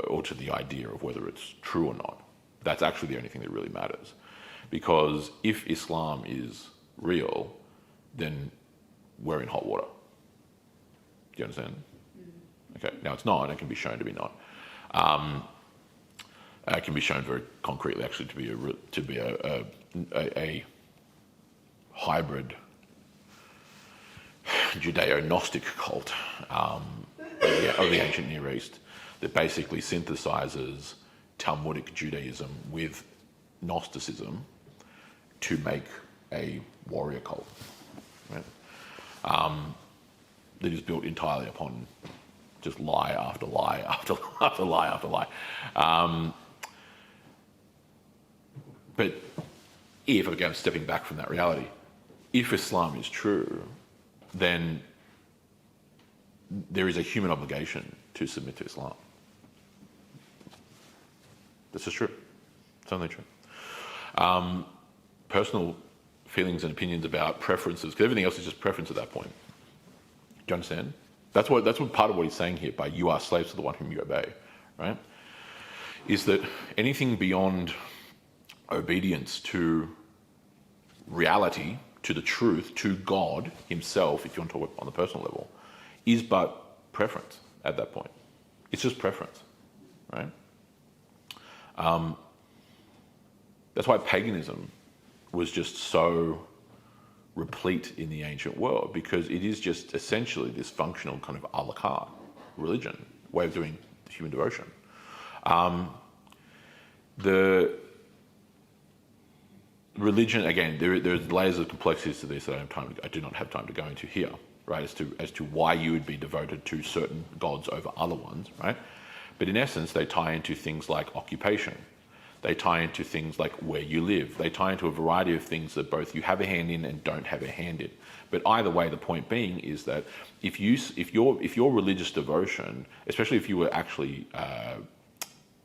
or to the idea of whether it's true or not. That's actually the only thing that really matters. Because if Islam is real, then we're in hot water. Do you understand? Okay, now it's not, and it can be shown to be not. It can be shown very concretely, actually, to be a hybrid Judeo-Gnostic cult of the ancient Near East that basically synthesizes Talmudic Judaism with Gnosticism to make a warrior cult, right? That is built entirely upon just lie after lie after after lie after lie. But if, again, stepping back from that reality, if Islam is true, then there is a human obligation to submit to Islam. This is true. It's only true. Personal feelings and opinions about preferences, because everything else is just preference at that point. Do you understand? That's what part of what he's saying here by "you are slaves to the one whom you obey," right? Is that anything beyond obedience to reality, to the truth, to God himself, if you want to talk on the personal level, is but preference at that point. It's just preference, right? That's why paganism was just so replete in the ancient world, because it is just essentially this functional kind of a la carte religion, way of doing human devotion. The religion, again, there's layers of complexities to this that I do not have time to go into here, right, as to why you would be devoted to certain gods over other ones, right? But in essence, they tie into things like occupation. They tie into things like where you live. They tie into a variety of things that both you have a hand in and don't have a hand in. But either way, the point being is that if your religious devotion, especially if you were actually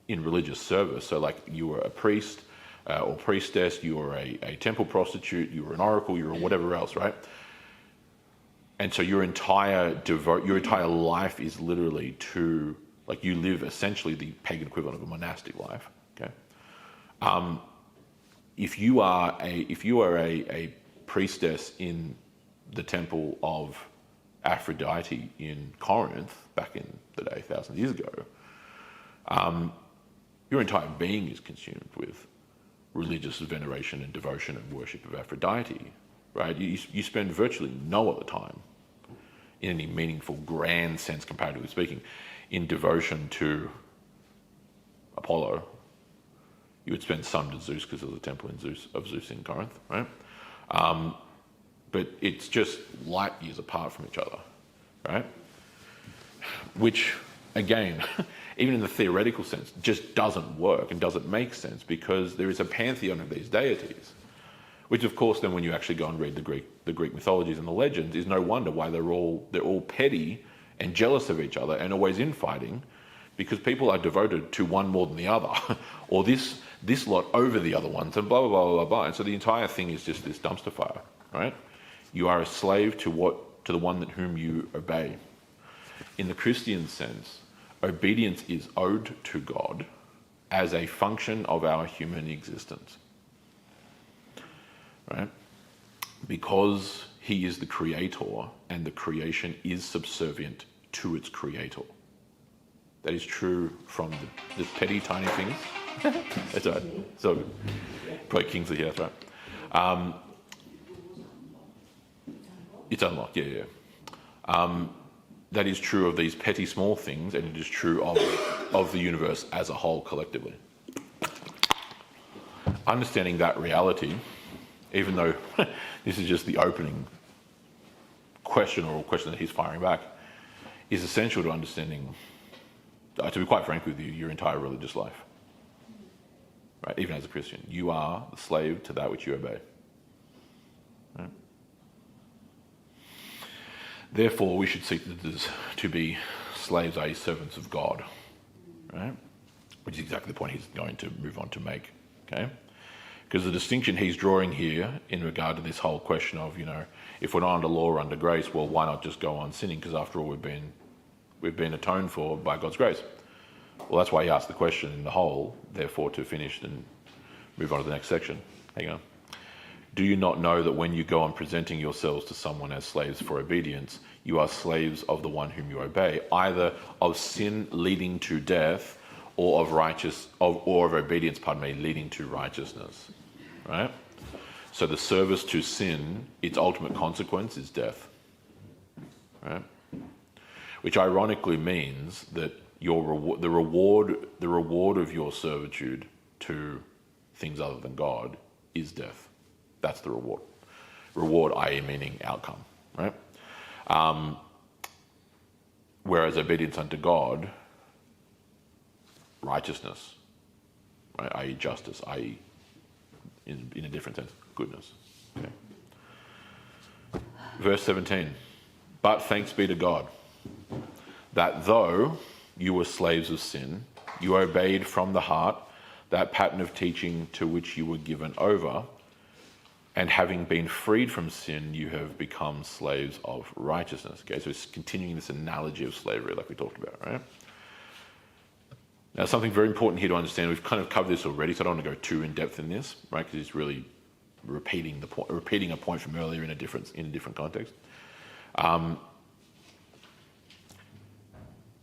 in religious service, so like you were a priest or priestess, you were a temple prostitute, you were an oracle, you were whatever else, right? And so your entire life is literally to, like, you live essentially the pagan equivalent of a monastic life. Okay. If you are a priestess in the temple of Aphrodite in Corinth back in the day, 1,000 years ago, your entire being is consumed with religious veneration and devotion and worship of Aphrodite, right? You spend virtually no other time, in any meaningful, grand sense, comparatively speaking, in devotion to Apollo. You would spend some to Zeus because there's a temple of Zeus in Corinth, right? But it's just light years apart from each other, right? Which, again, even in the theoretical sense, just doesn't work and doesn't make sense, because there is a pantheon of these deities, which, of course, then when you actually go and read the Greek mythologies and the legends, is no wonder why they're all petty and jealous of each other and always infighting, because people are devoted to one more than the other, or this lot over the other ones, and blah, blah, blah, blah, blah. And so the entire thing is just this dumpster fire, right? You are a slave to the one whom you obey. In the Christian sense, obedience is owed to God as a function of our human existence, right? Because he is the creator and the creation is subservient to its creator. That is true from the petty, tiny things. That's right. So, probably Kingsley here, that's right. It's unlocked, yeah. That is true of these petty, small things, and it is true of the universe as a whole collectively. Understanding that reality, even though this is just the opening question, or a question that he's firing back, is essential to understanding, to be quite frank with you, your entire religious life. Right? Even as a Christian, you are the slave to that which you obey. Right? Therefore, we should seek to be slaves, i.e. servants of God. Right? Which is exactly the point he's going to move on to make. Okay? Because the distinction he's drawing here in regard to this whole question of, if we're not under law or under grace, well, why not just go on sinning? Because after all, we've been atoned for by God's grace. Well, that's why he asked the question in the whole, therefore to finish and move on to the next section. Hang on. Do you not know that when you go on presenting yourselves to someone as slaves for obedience, you are slaves of the one whom you obey, either of sin leading to death, or of obedience, leading to righteousness, right? So the service to sin, its ultimate consequence is death, right? Which ironically means that the reward of your servitude to things other than God is death. That's the reward. Reward, i.e. meaning outcome, right? Whereas obedience unto God, righteousness, right? I.e. justice, i.e. in a different sense, goodness. Okay. Verse 17. But thanks be to God, that though you were slaves of sin, you obeyed from the heart that pattern of teaching to which you were given over, and having been freed from sin, you have become slaves of righteousness. Okay, so it's continuing this analogy of slavery like we talked about, right? Now, something very important here to understand, we've kind of covered this already, so I don't want to go too in-depth in this, right? Because it's really repeating a point from earlier in a different context.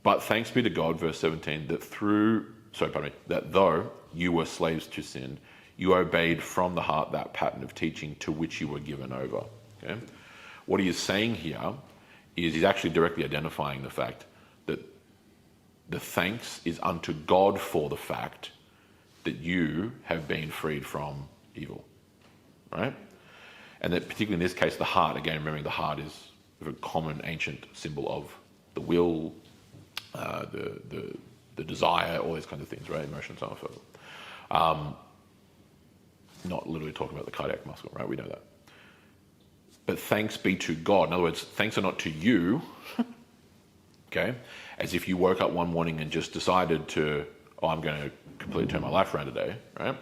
But thanks be to God, verse 17, that though you were slaves to sin, you obeyed from the heart that pattern of teaching to which you were given over. Okay? What he is saying here is he's actually directly identifying the fact that the thanks is unto God for the fact that you have been freed from evil, right? And that particularly in this case, the heart, again, remembering the heart is a very common ancient symbol of the will, the desire, all these kinds of things, right? Emotions, so on and so forth. Not literally talking about the cardiac muscle, right? We know that. But thanks be to God. In other words, thanks are not to you, okay? As if you woke up one morning and just decided to, I'm going to completely turn my life around today, right?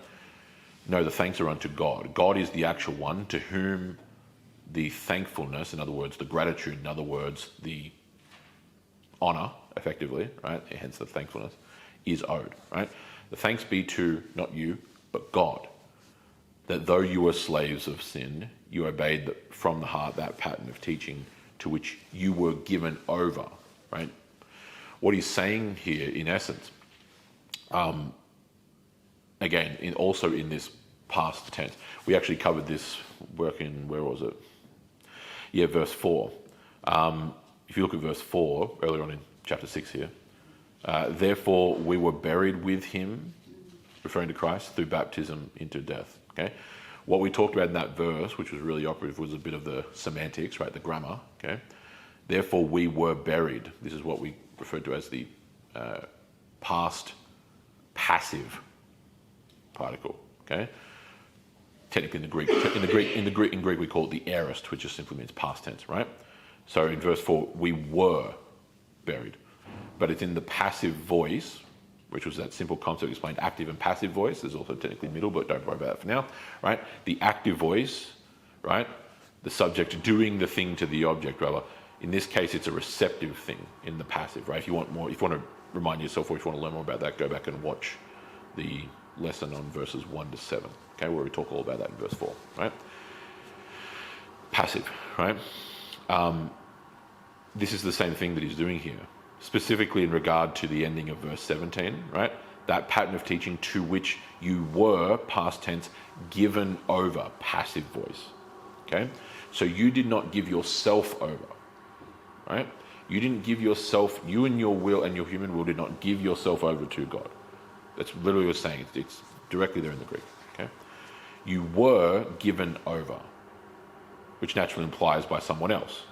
No, the thanks are unto God. God is the actual one to whom the thankfulness, in other words, the gratitude, in other words, the honor, effectively, right? Hence the thankfulness, is owed, right? The thanks be to not you, but God, that though you were slaves of sin, you obeyed from the heart that pattern of teaching to which you were given over, right? What he's saying here, in essence, again, also in this past tense, we actually covered this work in, where was it? Yeah, verse 4. If you look at verse 4, earlier on in chapter 6 here, therefore we were buried with him, referring to Christ, through baptism into death. Okay, what we talked about in that verse, which was really operative, was a bit of the semantics, right? The grammar. Okay, therefore we were buried. This is what we referred to as the past passive particle. Okay, technically in Greek we call it the aorist, which just simply means past tense, right? So in verse 4, we were buried, but it's in the passive voice, which was that simple concept explained, active and passive voice. There's also technically middle, but don't worry about that for now, right? The active voice, right? The subject doing the thing to the object, rather. In this case, it's a receptive thing in the passive, right? If you want more, if you want to remind yourself or if you want to learn more about that, go back and watch the lesson on verses 1 to 7, okay, where we talk all about that in verse 4, right? Passive, right? This is the same thing that he's doing here, specifically in regard to the ending of verse 17, right? That pattern of teaching to which you were, past tense, given over, passive voice, okay? So you did not give yourself over, right? You didn't give yourself, you and your will and your human will did not give yourself over to God. That's literally what it's saying. It's directly there in the Greek, okay? You were given over, which naturally implies by someone else,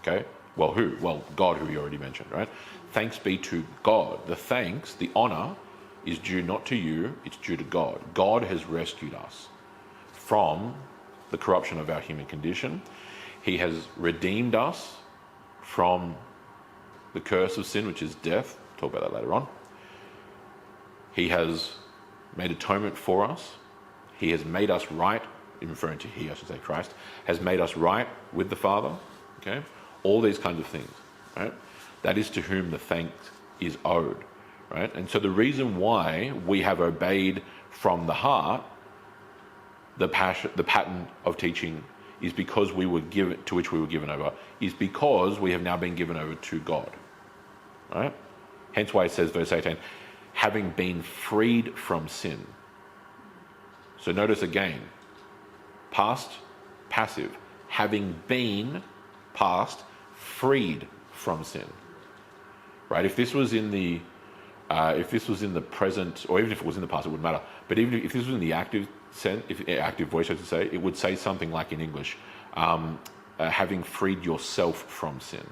okay? Well, who? Well, God, who we already mentioned, right? Thanks be to God. The thanks, the honor, is due not to you, it's due to God. God has rescued us from the corruption of our human condition. He has redeemed us from the curse of sin, which is death. We'll talk about that later on. He has made atonement for us. He has made us right, in referring to he, I should say Christ, has made us right with the Father, okay? All these kinds of things, right? That is to whom the thanks is owed, right? And so the reason why we have obeyed from the heart the pattern of teaching is because we were given, to which we were given over, is because we have now been given over to God, right? Hence why it says, verse 18, having been freed from sin. So notice again, past, passive, having been, past, freed from sin, right? If this was in the present, or even if it was in the past, it wouldn't matter. But even if this was in the active sense, active voice, I should say, it would say something like in English, having freed yourself from sin.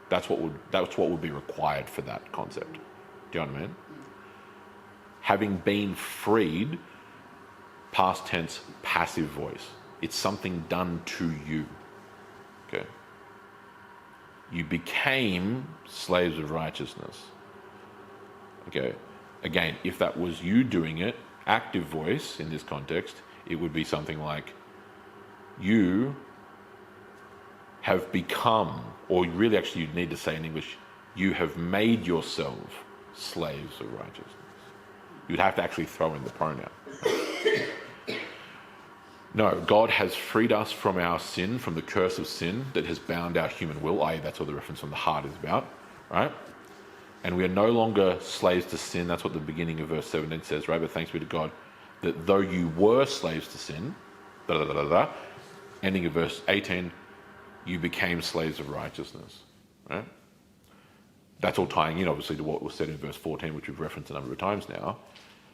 That's what would be required for that concept. Do you know what I mean? Having been freed, past tense, passive voice. It's something done to you. Okay. You became slaves of righteousness. Okay. Again, if that was you doing it, active voice in this context, it would be something like, you have become, or really actually you'd need to say in English, you have made yourself slaves of righteousness. You'd have to actually throw in the pronoun. No, God has freed us from our sin, from the curse of sin that has bound our human will, i.e. that's what the reference on the heart is about, right? And we are no longer slaves to sin. That's what the beginning of verse 17 says, right? But thanks be to God that though you were slaves to sin, ending of verse 18, you became slaves of righteousness, right? That's all tying in, obviously, to what was said in verse 14, which we've referenced a number of times now.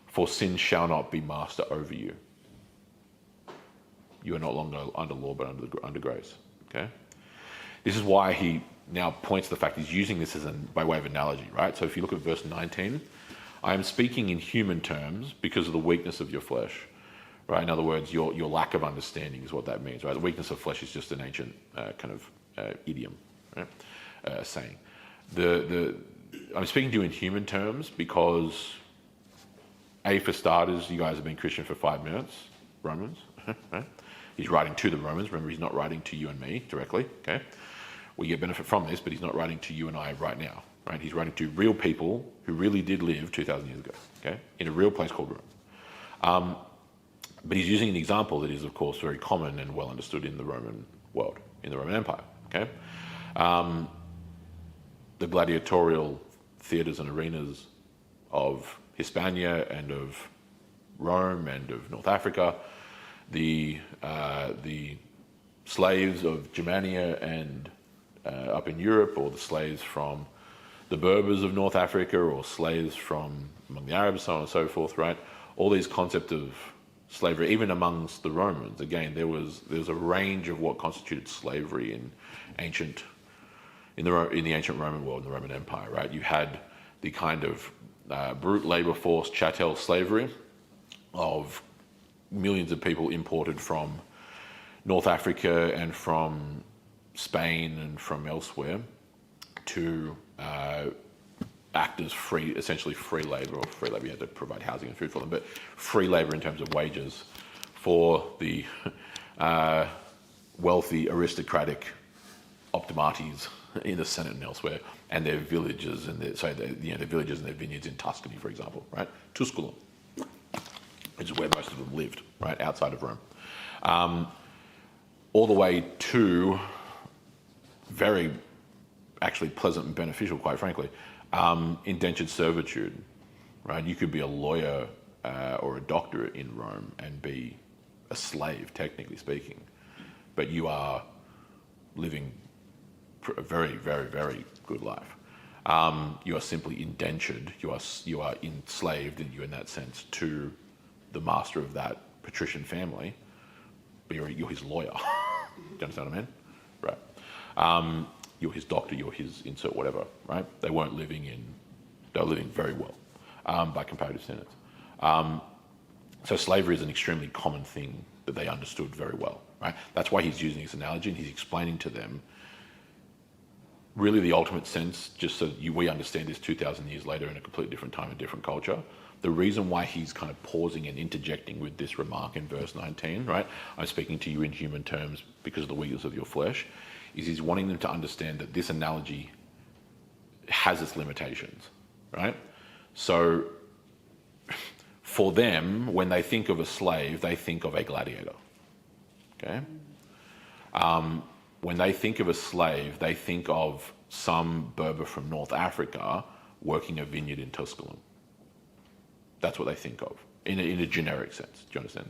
For sin shall not be master over you. You are not longer under law, but under grace. Okay? This is why he now points to the fact he's using this by way of analogy, right? So if you look at verse 19, I am speaking in human terms because of the weakness of your flesh, right? In other words, your lack of understanding is what that means, right? The weakness of flesh is just an ancient kind of idiom, right? Saying. I'm speaking to you in human terms because, for starters, you guys have been Christian for 5 minutes, Romans, right? He's writing to the Romans. Remember, he's not writing to you and me directly, okay? We get benefit from this, but he's not writing to you and I right now, right? He's writing to real people who really did live 2,000 years ago, okay? In a real place called Rome. But he's using an example that is, of course, very common and well understood in the Roman world, in the Roman Empire, okay? The gladiatorial theatres and arenas of Hispania and of Rome and of North Africa, the slaves of Germania and up in Europe, or the slaves from the Berbers of North Africa, or slaves from among the Arabs, so on and so forth, right? All these concepts of slavery, even amongst the Romans, again, there was a range of what constituted slavery in the ancient Roman world, in the Roman Empire, right? You had the kind of brute labour force chattel slavery of millions of people imported from North Africa and from Spain and from elsewhere to act as essentially free labour, or free labour, you had to provide housing and food for them, but free labour in terms of wages for the wealthy, aristocratic optimates in the Senate and elsewhere, and their villages and their villages and their vineyards in Tuscany, for example, right? Tusculum, which is where most of them lived, right, outside of Rome. All the way to very actually pleasant and beneficial, quite frankly, indentured servitude, right? You could be a lawyer or a doctor in Rome and be a slave, technically speaking, but you are living a very, very, very good life. You are simply indentured. You are enslaved, and you, in that sense, to the master of that patrician family. But you're his lawyer. Do you understand what I mean? Right. You're his doctor. You're his insert whatever. Right. They were living very well by comparative standards. So slavery is an extremely common thing that they understood very well. Right. That's why he's using this analogy, and he's explaining to them really the ultimate sense, just so we understand this 2,000 years later in a completely different time and different culture. The reason why he's kind of pausing and interjecting with this remark in verse 19, right? I'm speaking to you in human terms because of the weakness of your flesh, is he's wanting them to understand that this analogy has its limitations, right? So for them, when they think of a slave, they think of a gladiator, okay? When they think of a slave, they think of some Berber from North Africa working a vineyard in Tusculum. That's what they think of, in a generic sense. Do you understand?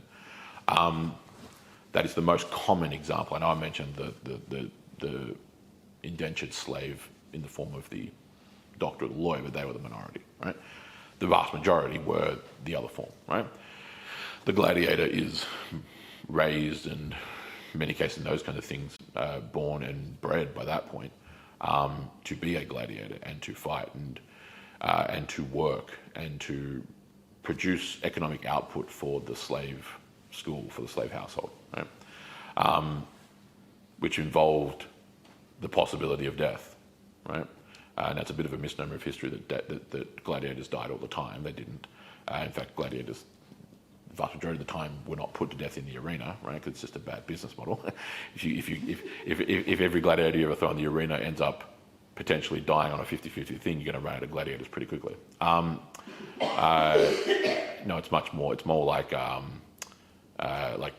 That is the most common example. I know I mentioned the indentured slave in the form of the doctor or the lawyer, but they were the minority, right? The vast majority were the other form, right? The gladiator is raised and, in many cases, in those kinds of things, born and bred by that point to be a gladiator and to fight and to work and to produce economic output for the slave school, for the slave household, right? Which involved the possibility of death, right? And that's a bit of a misnomer of history that gladiators died all the time. They didn't. In fact, gladiators, the vast majority of the time, were not put to death in the arena, right? Because it's just a bad business model. If every gladiator you ever throw in the arena ends up potentially dying on a 50-50 thing, you're going to run out of gladiators pretty quickly. No, it's much more. It's more like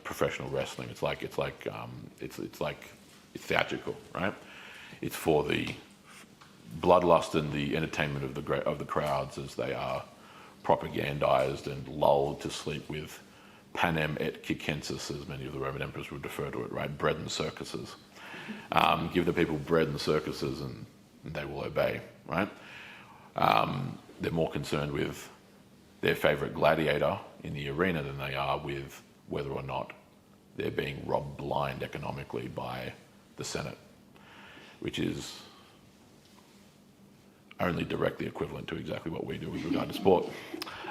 professional wrestling. It's theatrical, right? It's for the bloodlust and the entertainment of the crowds as they are propagandized and lulled to sleep with panem et circenses, as many of the Roman emperors would refer to it, right? Bread and circuses. Give the people bread and circuses and they will obey, right? They're more concerned with their favourite gladiator in the arena than they are with whether or not they're being robbed blind economically by the Senate, which is only directly equivalent to exactly what we do with regard to sport,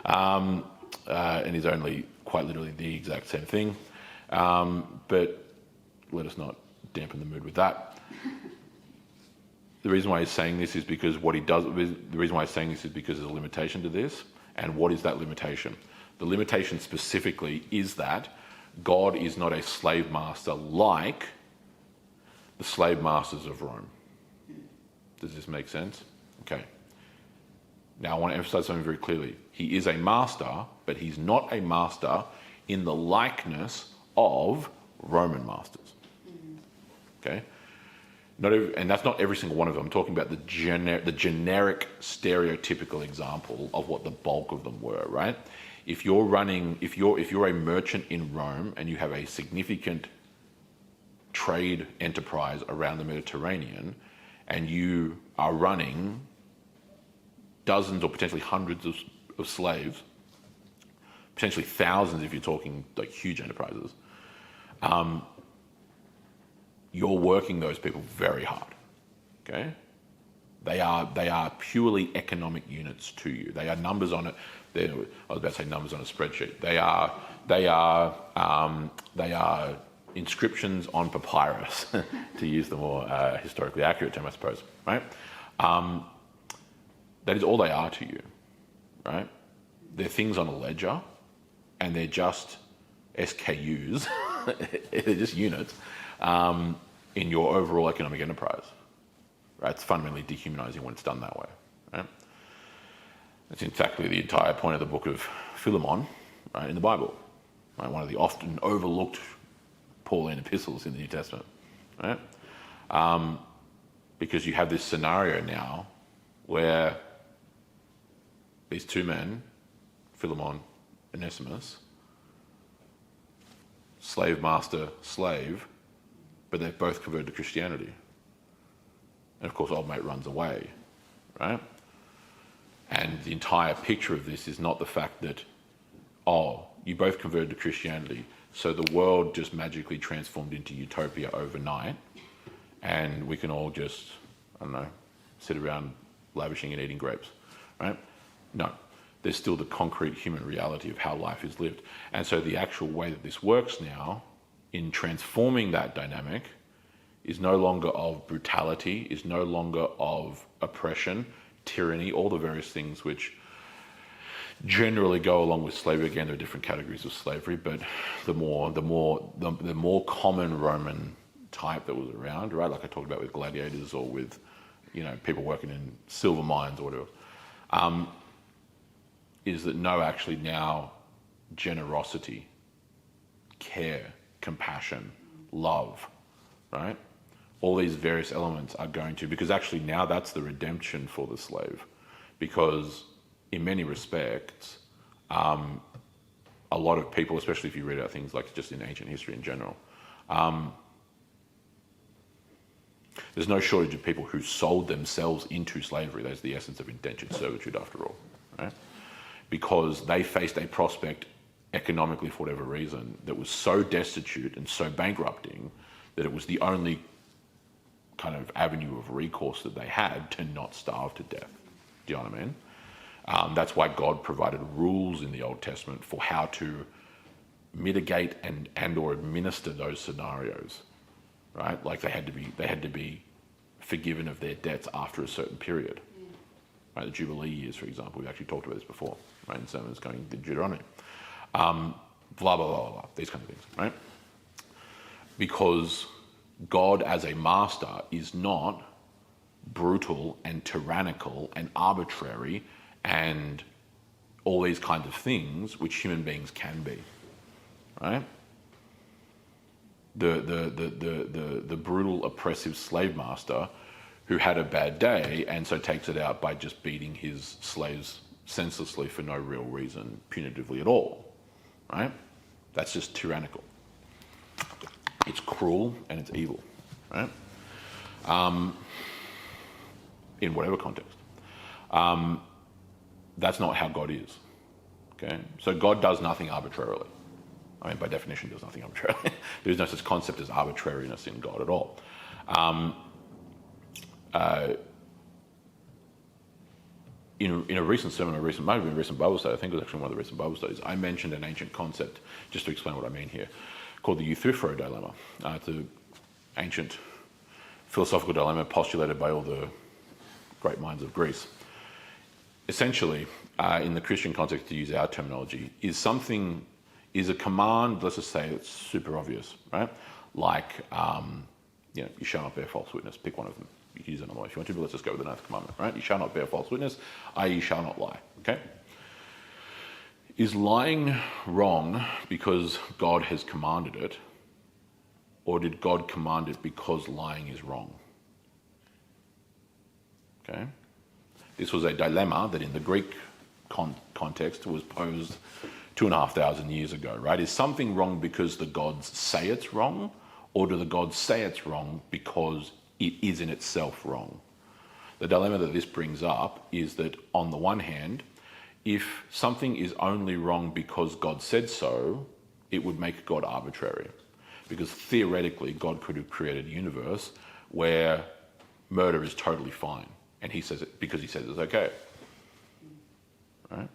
and is only quite literally the exact same thing. But let us not dampen the mood with that. The reason why he's saying this is because the reason why he's saying this is because there's a limitation to this. And what is that limitation? The limitation specifically is that God is not a slave master like the slave masters of Rome. Does this make sense? Okay. Now I want to emphasize something very clearly. He is a master, but he's not a master in the likeness of Roman masters. Okay? And that's not every single one of them. I'm talking about the generic stereotypical example of what the bulk of them were, right? If you're a merchant in Rome and you have a significant trade enterprise around the Mediterranean and you are running dozens or potentially hundreds of slaves, potentially thousands if you're talking like huge enterprises, you're working those people very hard, okay? They are purely economic units to you. They are numbers on it. I was about to say numbers on a spreadsheet. They are inscriptions on papyrus, to use the more historically accurate term, I suppose, right? That is all they are to you, right? They're things on a ledger, and they're just SKUs. They're just units. In your overall economic enterprise, right? It's fundamentally dehumanizing when it's done that way, right? That's exactly the entire point of the book of Philemon, right, in the Bible, right? One of the often overlooked Pauline epistles in the New Testament, right? Because you have this scenario now where these two men, Philemon and Onesimus, slave master, slave, but they've both converted to Christianity. And of course, old mate runs away, right? And the entire picture of this is not the fact that, oh, you both converted to Christianity, so the world just magically transformed into utopia overnight, and we can all just, I don't know, sit around lavishing and eating grapes, right? No. There's still the concrete human reality of how life is lived. And so the actual way that this works now, in transforming that dynamic, is no longer of brutality, is no longer of oppression, tyranny, all the various things which generally go along with slavery. Again, there are different categories of slavery, but the more common Roman type that was around, right? Like I talked about with gladiators or with, people working in silver mines or whatever, is that actually now generosity, care, compassion, love, right? All these various elements are going to, because actually now that's the redemption for the slave, because in many respects, a lot of people, especially if you read out things like just in ancient history in general, there's no shortage of people who sold themselves into slavery. That's the essence of indentured servitude after all, right? Because they faced a prospect economically, for whatever reason, that was so destitute and so bankrupting that it was the only kind of avenue of recourse that they had to not starve to death. Do you know what I mean? That's why God provided rules in the Old Testament for how to mitigate and or administer those scenarios, right? Like they had to be forgiven of their debts after a certain period. Right? The Jubilee years, for example, we've actually talked about this before, right? In sermons going to Deuteronomy. Blah, blah, blah, blah, these kind of things, right? Because God as a master is not brutal and tyrannical and arbitrary and all these kinds of things which human beings can be, right? The brutal, oppressive slave master who had a bad day and so takes it out by just beating his slaves senselessly for no real reason, punitively at all, right? That's just tyrannical. It's cruel and it's evil, right? in whatever context. That's not how God is. Okay, so God does nothing arbitrarily. I mean, by definition, does nothing arbitrarily. There is no such concept as arbitrariness in God at all. In a recent sermon, might have been a recent Bible study, I think it was actually one of the recent Bible studies, I mentioned an ancient concept, just to explain what I mean here, called the Euthyphro dilemma. It's an ancient philosophical dilemma postulated by all the great minds of Greece. Essentially, in the Christian context, to use our terminology, is a command, let's just say it's super obvious, right? Like, you shall not bear false witness, pick one of them. You can use another one if you want to, but let's just go with the 9th commandment, right? You shall not bear false witness, i.e. you shall not lie, okay? Is lying wrong because God has commanded it, or did God command it because lying is wrong? Okay? This was a dilemma that in the Greek context was posed 2,500 years ago, right? Is something wrong because the gods say it's wrong, or do the gods say it's wrong because it is in itself wrong? The dilemma that this brings up is that, on the one hand, if something is only wrong because God said so, it would make God arbitrary. Because theoretically, God could have created a universe where murder is totally fine, and he says it because he says it's okay. Right?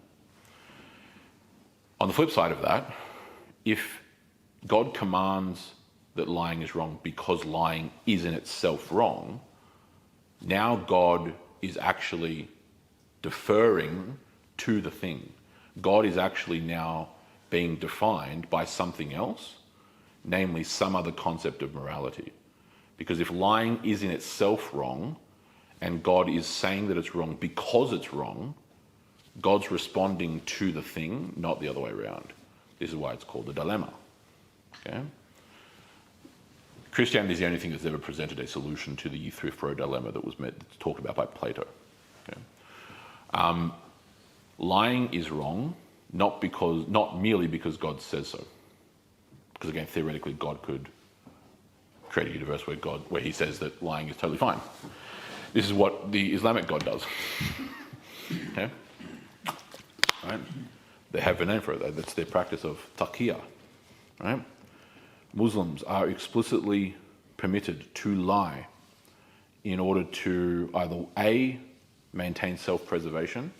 On the flip side of that, if God commands that lying is wrong because lying is in itself wrong, now God is actually deferring to the thing. God is actually now being defined by something else, namely some other concept of morality. Because if lying is in itself wrong, and God is saying that it's wrong because it's wrong, God's responding to the thing, not the other way around. This is why it's called a dilemma. Okay? Christianity is the only thing that's ever presented a solution to the Euthyphro dilemma that was talked about by Plato. Okay? Lying is wrong, not merely because God says so. Because again, theoretically, God could create a universe where he says that lying is totally fine. This is what the Islamic God does. Okay? Right? They have a name for it. That's their practice of taqiyya. Right? Muslims are explicitly permitted to lie in order to either A, maintain self-preservation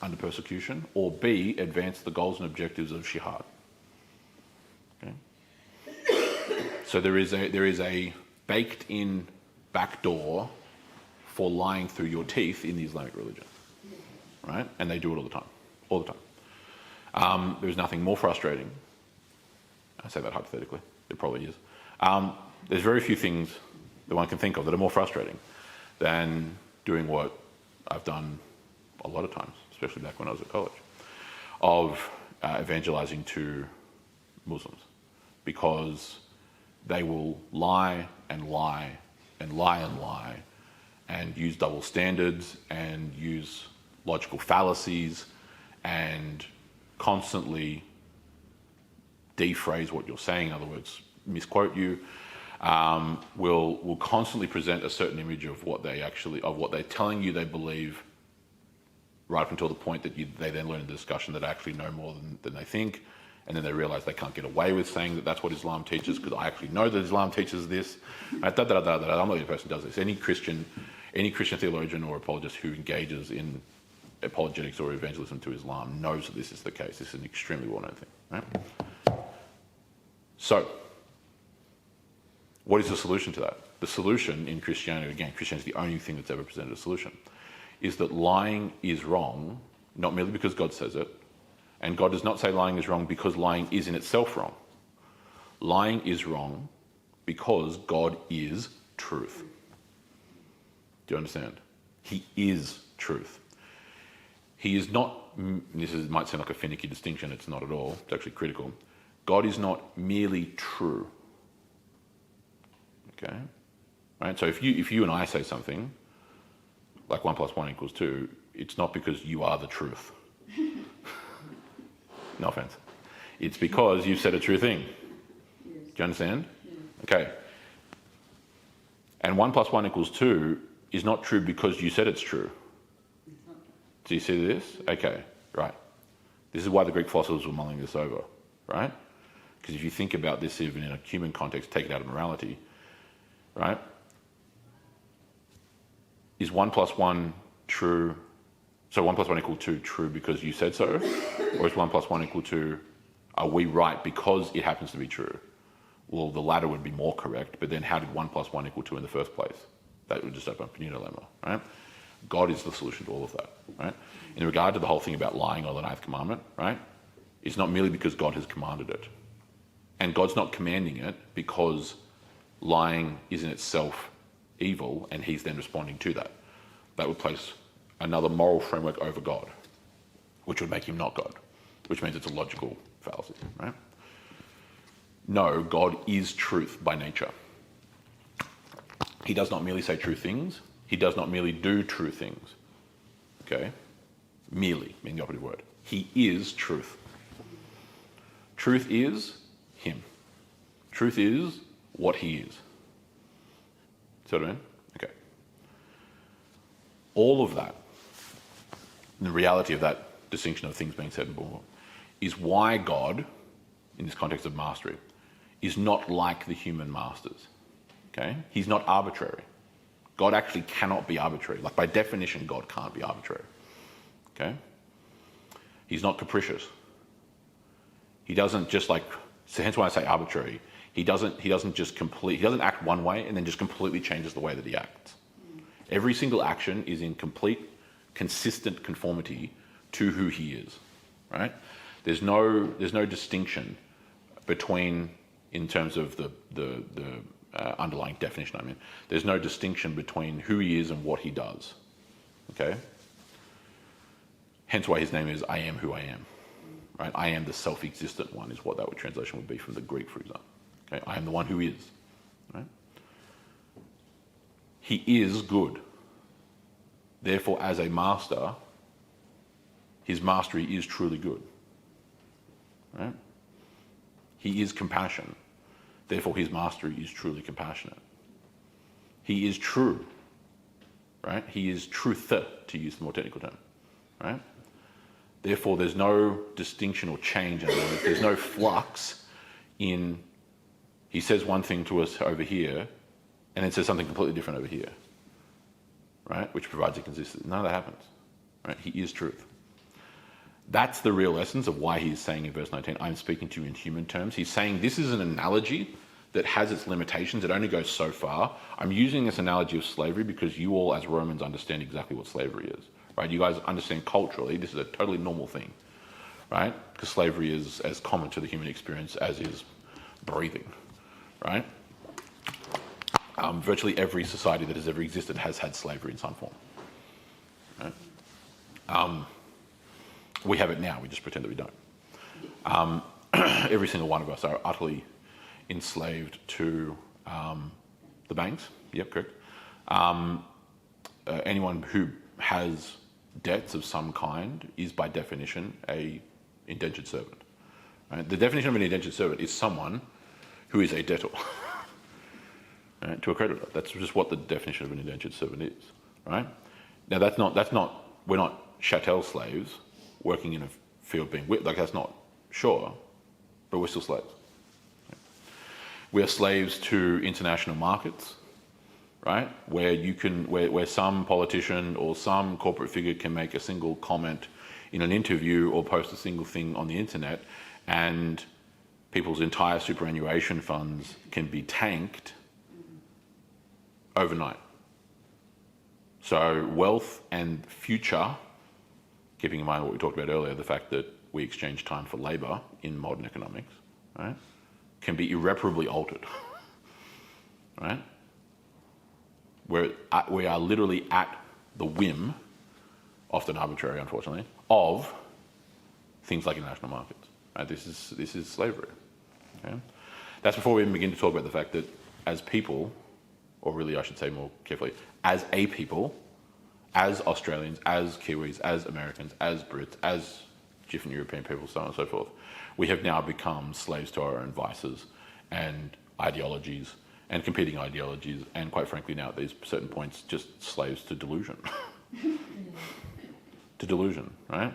under persecution, or B, advance the goals and objectives of jihad. Okay? So there is a baked-in backdoor for lying through your teeth in the Islamic religion, right? And they do it all the time. There is nothing more frustrating. I say that hypothetically. There probably is. There's very few things that one can think of that are more frustrating than doing what I've done a lot of times, especially back when I was at college, of evangelizing to Muslims, because they will lie and lie and lie and lie and use double standards and use logical fallacies and constantly rephrase what you're saying, in other words, misquote you, will constantly present a certain image of what they're telling you they believe, right up until the point that they then learn in the discussion that I actually know more than they think, and then they realize they can't get away with saying that that's what Islam teaches because I actually know that Islam teaches this. I'm not the only person who does this. Any Christian theologian or apologist who engages in apologetics or evangelism to Islam knows that this is the case. This is an extremely well-known thing. Right? So, what is the solution to that? The solution in Christianity, again, Christianity is the only thing that's ever presented a solution, is that lying is wrong, not merely because God says it, and God does not say lying is wrong because lying is in itself wrong. Lying is wrong because God is truth. Do you understand? He is truth. He is not, might sound like a finicky distinction, it's not at all, it's actually critical. God is not merely true. Okay? Right? So if you and I say something, like 1 + 1 = 2, it's not because you are the truth. No offense. It's because you've said a true thing. Do you understand? Okay. And 1 + 1 = 2 is not true because you said it's true. Do you see this? Okay, right. This is why the Greek philosophers were mulling this over, right? Because if you think about this even in a human context, take it out of morality, right? Is 1 + 1 true? So 1 + 1 = 2 true because you said so? Or is 1 + 1 = 2, are we right because it happens to be true? Well, the latter would be more correct, but then how did 1 + 1 = 2 in the first place? That would just open up a new dilemma, right? God is the solution to all of that, right? In regard to the whole thing about lying or the 9th commandment, right? It's not merely because God has commanded it. And God's not commanding it because lying is in itself evil and he's then responding to that. That would place another moral framework over God, which would make him not God, which means it's a logical fallacy, right? No, God is truth by nature. He does not merely say true things. He does not merely do true things. Okay? Merely, meaning the operative word. He is truth. Truth is him. Truth is what he is. See what I mean? Okay. All of that, the reality of that distinction of things being said and born, is why God, in this context of mastery, is not like the human masters. Okay? He's not arbitrary. God actually cannot be arbitrary. Like by definition, God can't be arbitrary. Okay? He's not capricious. He doesn't just like, so hence why I say arbitrary. He doesn't act one way and then just completely changes the way that he acts. Every single action is in complete, consistent conformity to who he is. Right? There's no distinction between, in terms of the underlying definition, I mean, there's no distinction between who he is and what he does. Okay? Hence why his name is I am who I am. Right? I am the self-existent one is what that translation would be from the Greek, for example. Okay? I am the one who is. Right? He is good. Therefore, as a master, his mastery is truly good. Right? He is compassion. Therefore, his mastery is truly compassionate. He is true, right? He is truth, to use the more technical term, right? Therefore, there's no distinction or change in it. There's no flux in, he says one thing to us over here, and then says something completely different over here, right? Which provides a consistency. None of that happens, right? He is truth. That's the real essence of why he's saying in verse 19, I'm speaking to you in human terms. He's saying this is an analogy that has its limitations. It only goes so far. I'm using this analogy of slavery because you all as Romans understand exactly what slavery is, right? You guys understand culturally this is a totally normal thing, right? Because slavery is as common to the human experience as is breathing, right? Virtually every society that has ever existed has had slavery in some form, right? We have it now, we just pretend that we don't. Every single one of us are utterly enslaved to the banks. Yep, correct. Anyone who has debts of some kind is by definition a indentured servant. Right? The definition of an indentured servant is someone who is a debtor right, to a creditor. That's just what the definition of an indentured servant is. Right? Now we're not chattel slaves working in a field being whipped, like that's not sure, but we're still slaves. We are slaves to international markets, right? Where some politician or some corporate figure can make a single comment in an interview or post a single thing on the internet, and people's entire superannuation funds can be tanked overnight. So wealth and future, keeping in mind what we talked about earlier, the fact that we exchange time for labour in modern economics, right, can be irreparably altered, right? We are literally at the whim, often arbitrary, unfortunately, of things like international markets. Right? This is slavery. Okay? That's before we even begin to talk about the fact that as people, or really I should say more carefully, as a people, as Australians, as Kiwis, as Americans, as Brits, as different European people, so on and so forth, we have now become slaves to our own vices and ideologies and competing ideologies, and quite frankly now at these certain points, just slaves to delusion. To delusion, right?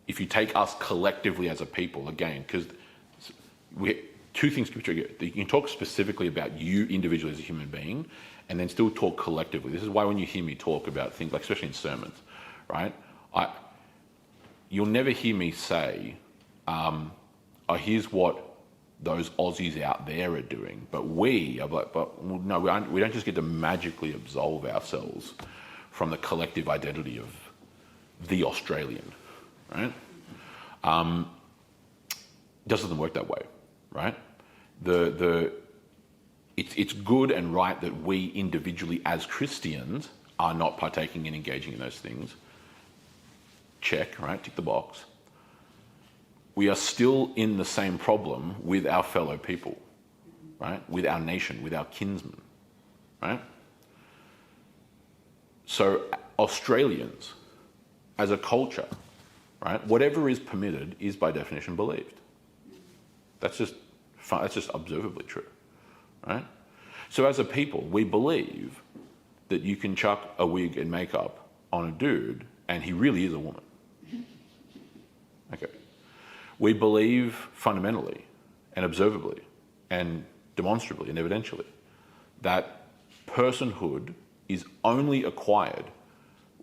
If you take us collectively as a people, again, because two things can be true. You can talk specifically about you individually as a human being, and then still talk collectively. This is why when you hear me talk about things, like especially in sermons, right? You'll never hear me say, here's what those Aussies out there are doing, but no, we don't just get to magically absolve ourselves from the collective identity of the Australian, right? It doesn't work that way, right? It's good and right that we individually as Christians are not partaking and engaging in those things. Check, right? Tick the box. We are still in the same problem with our fellow people, right? With our nation, with our kinsmen, right? So Australians, as a culture, right? Whatever is permitted is by definition believed. That's just observably true, right? So as a people, we believe that you can chuck a wig and makeup on a dude and he really is a woman. Okay. We believe fundamentally and observably and demonstrably and evidentially that personhood is only acquired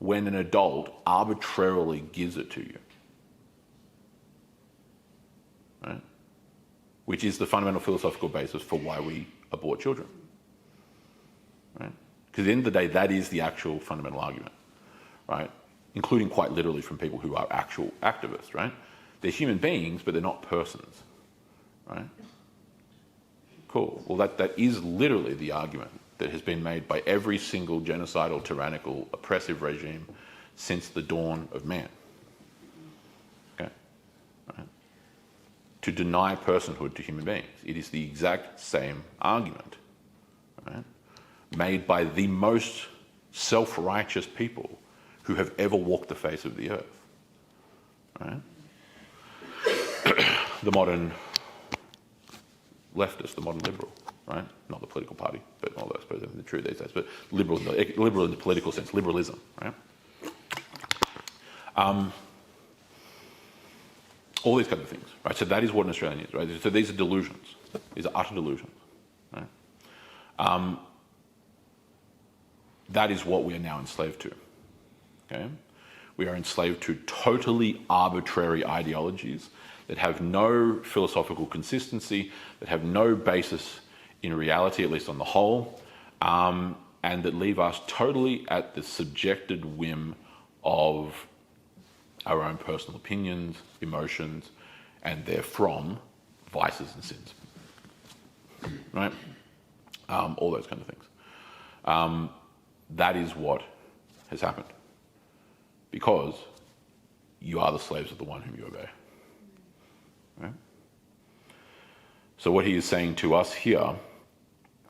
when an adult arbitrarily gives it to you. Right? Which is the fundamental philosophical basis for why we abort children. Right? Because at the end of the day, that is the actual fundamental argument, right? Including quite literally from people who are actual activists, right? They're human beings, but they're not persons, right? Cool. Well, that is literally the argument that has been made by every single genocidal, tyrannical, oppressive regime since the dawn of man. Okay? Right? To deny personhood to human beings. It is the exact same argument, right? Made by the most self-righteous people who have ever walked the face of the earth. Right? The modern leftist, the modern liberal, right? Not the political party, but although I suppose that's the truth these days, but liberal in the political sense, liberalism, right? All these kinds of things, right? So that is what an Australian is, right? So these are delusions. These are utter delusions, right? That is what we are now enslaved to, okay? We are enslaved to totally arbitrary ideologies that have no philosophical consistency, that have no basis in reality, at least on the whole, and that leave us totally at the subjected whim of our own personal opinions, emotions, and therefrom vices and sins, right? All those kind of things. That is what has happened, because you are the slaves of the one whom you obey. Right? So what he is saying to us here,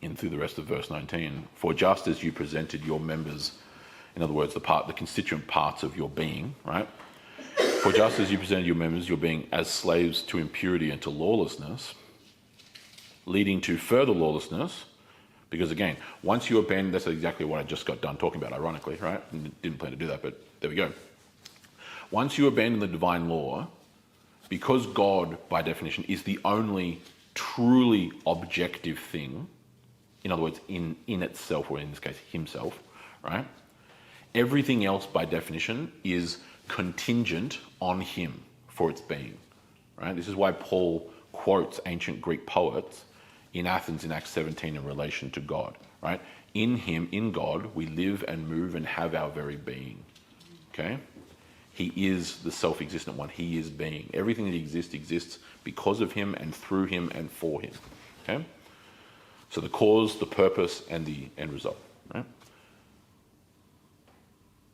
in through the rest of verse 19, for just as you presented your members, in other words, the constituent parts of your being, right? For just as you presented your members, your being, as slaves to impurity and to lawlessness, leading to further lawlessness, because again, once you abandon, that's exactly what I just got done talking about, ironically, right? Didn't plan to do that, but there we go. Once you abandon the divine law, because God, by definition, is the only truly objective thing, in other words, in itself, or in this case, himself, right? Everything else, by definition, is contingent on him for its being, right? This is why Paul quotes ancient Greek poets in Athens in Acts 17 in relation to God, right? In him, in God, we live and move and have our very being, okay? He is the self-existent one. He is being. Everything that exists because of him and through him and for him, okay? So the cause, the purpose, and the end result, right?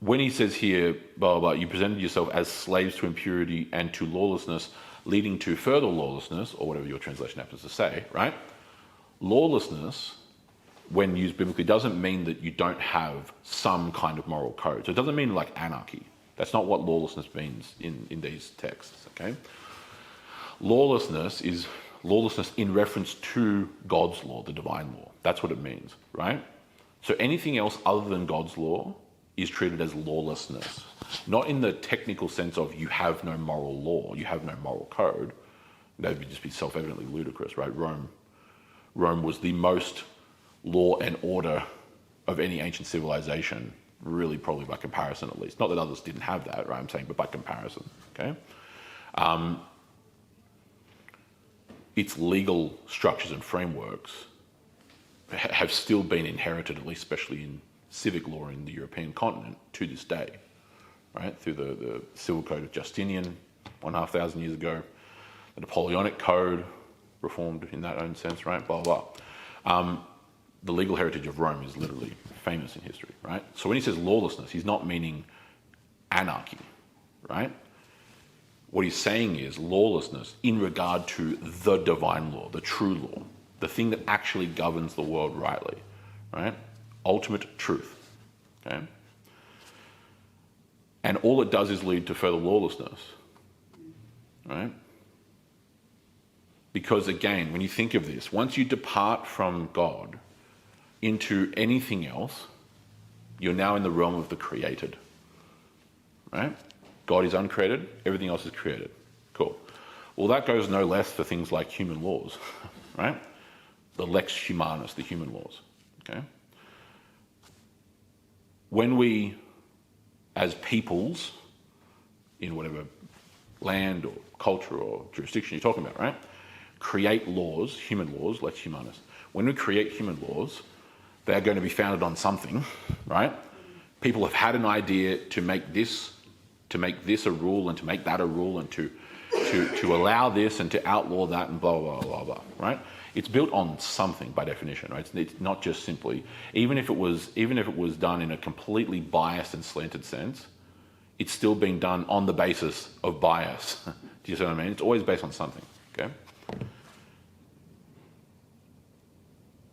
When he says here, blah, blah, blah, you presented yourself as slaves to impurity and to lawlessness, leading to further lawlessness, or whatever your translation happens to say, right? Lawlessness, when used biblically, doesn't mean that you don't have some kind of moral code. So it doesn't mean like anarchy. That's not what lawlessness means in these texts, okay? Lawlessness is lawlessness in reference to God's law, the divine law. That's what it means, right? So anything else other than God's law is treated as lawlessness. Not in the technical sense of you have no moral law, you have no moral code. That would just be self-evidently ludicrous, right? Rome was the most law and order of any ancient civilization, really probably by comparison at least. Not that others didn't have that, right? I'm saying, but by comparison, okay? Its legal structures and frameworks have still been inherited, at least especially in civic law in the European continent, to this day, right? Through the Civil Code of Justinian, 1,500 years ago, the Napoleonic Code, reformed in that own sense, right? Blah, blah, blah. The legal heritage of Rome is literally famous in history, right? So when he says lawlessness, he's not meaning anarchy, right? What he's saying is lawlessness in regard to the divine law, the true law, the thing that actually governs the world rightly, right? Ultimate truth, okay? And all it does is lead to further lawlessness, right? Because again, when you think of this, once you depart from God into anything else, you're now in the realm of the created, right? God is uncreated, everything else is created. Cool. Well, that goes no less for things like human laws, right? The lex humanus, the human laws, okay? When we, as peoples, in whatever land or culture or jurisdiction you're talking about, right? Create laws, human laws, lex humanus. When we create human laws, they're going to be founded on something, right? People have had an idea to make this a rule and to make that a rule and to allow this and to outlaw that and blah, blah, blah, blah, right? It's built on something by definition, right? It's not just simply, even if it was done in a completely biased and slanted sense, it's still being done on the basis of bias. Do you see what I mean? It's always based on something, okay?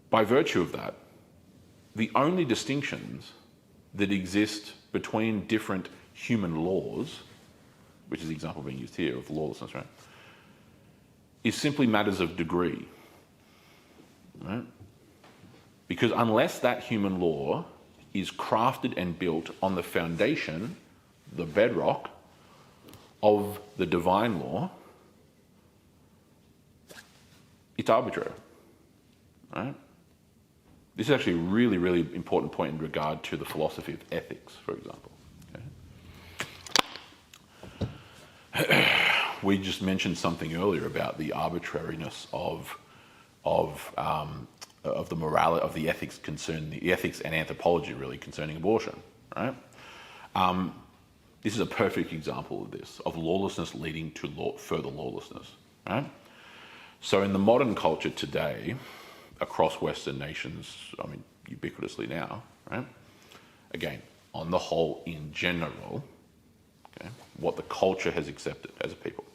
By virtue of that, the only distinctions that exist between different human laws, which is the example being used here of lawlessness, right, is simply matters of degree, right? Because unless that human law is crafted and built on the foundation, the bedrock of the divine law, it's arbitrary, right? This is actually a really, really important point in regard to the philosophy of ethics, for example. Okay? We just mentioned something earlier about the arbitrariness of the morality of the ethics the ethics and anthropology really concerning abortion, right? This is a perfect example of this, of lawlessness leading to further lawlessness, right? So in the modern culture today, across Western nations, I mean, ubiquitously now, right? Again, on the whole, in general, okay, what the culture has accepted as a people.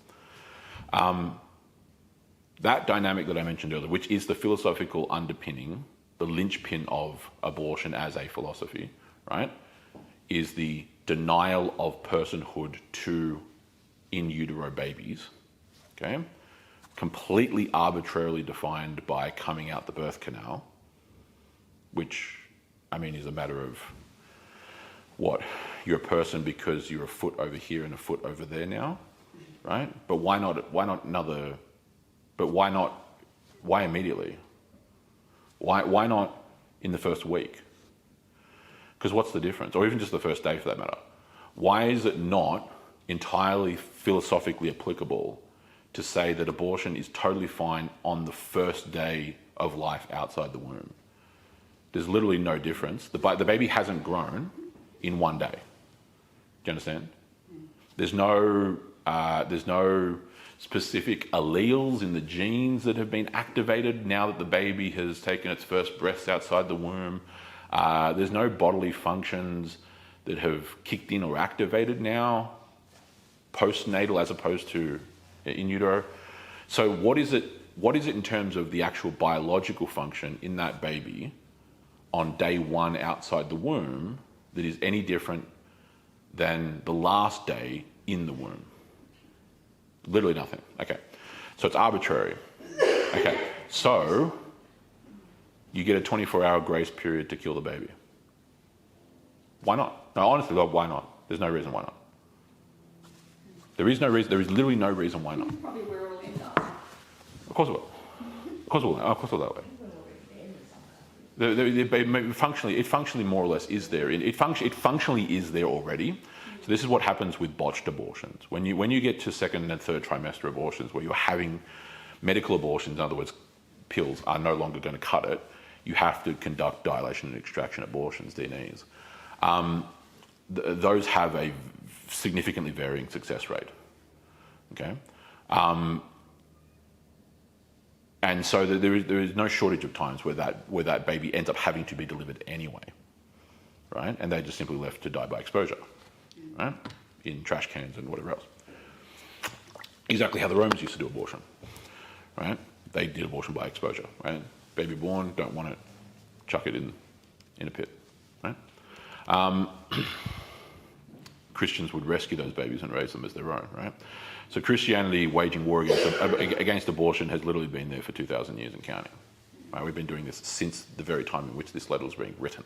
That dynamic that I mentioned earlier, which is the philosophical underpinning, the linchpin of abortion as a philosophy, right, is the denial of personhood to in utero babies, okay? Completely arbitrarily defined by coming out the birth canal, which, I mean, is a matter of what? You're a person because you're a foot over here and a foot over there now, right? But why not another, but why immediately? Why not in the first week? Because what's the difference? Or even just the first day for that matter. Why is it not entirely philosophically applicable to say that abortion is totally fine on the first day of life outside the womb? There's literally no difference. The baby hasn't grown in one day. Do you understand? There's no specific alleles in the genes that have been activated now that the baby has taken its first breaths outside the womb. There's no bodily functions that have kicked in or activated now, postnatal as opposed to in utero. So what is it in terms of the actual biological function in that baby on day one outside the womb that is any different than the last day in the womb? Literally nothing. Okay. So it's arbitrary. Okay, so you get a 24-hour grace period to kill the baby. Why not? No, honestly, God, why not? There's no reason why not. There is no reason. There is literally no reason why not. Probably where it'll end up. Of course it will. Of course it will. Of course it will that way. It functionally more or less is there. It functionally is there already. So this is what happens with botched abortions. When you get to second and third trimester abortions, where you're having medical abortions, in other words, pills are no longer going to cut it, you have to conduct dilation and extraction abortions, DNEs. Those have a significantly varying success rate. Okay, and so there is no shortage of times where that baby ends up having to be delivered anyway, right? And they're just simply left to die by exposure, right? In trash cans and whatever else. Exactly how the Romans used to do abortion, right? They did abortion by exposure, right? Baby born, don't want it, chuck it in a pit, right? Christians would rescue those babies and raise them as their own, right? So Christianity waging war against abortion has literally been there for 2,000 years and counting. Right? We've been doing this since the very time in which this letter was being written.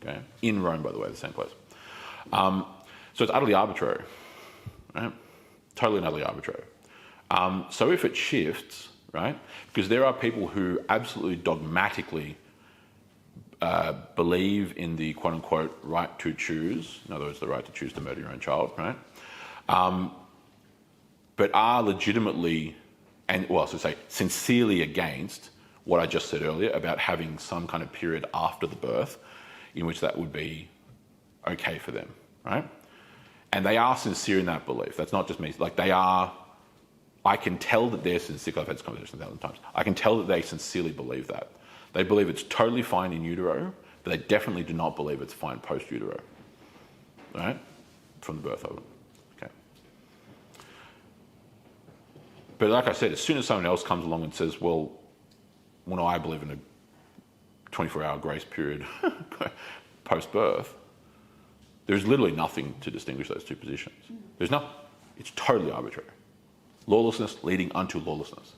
Okay? In Rome, by the way, the same place. So it's utterly arbitrary, right? Totally and utterly arbitrary. So if it shifts, right? Because there are people who absolutely dogmatically believe in the quote-unquote right to choose, in other words, the right to choose to murder your own child, right? But are legitimately, sincerely against what I just said earlier about having some kind of period after the birth in which that would be okay for them, right? And they are sincere in that belief. That's not just me. Like they are, I can tell that they're sincere. I've had this conversation 1,000 times. I can tell that they sincerely believe that. They believe it's totally fine in utero, but they definitely do not believe it's fine post-utero, right? From the birth of it. Okay. But like I said, as soon as someone else comes along and says, well, no, I believe in a 24-hour grace period post-birth, there's literally nothing to distinguish those two positions. There's nothing. It's totally arbitrary. Lawlessness leading unto lawlessness.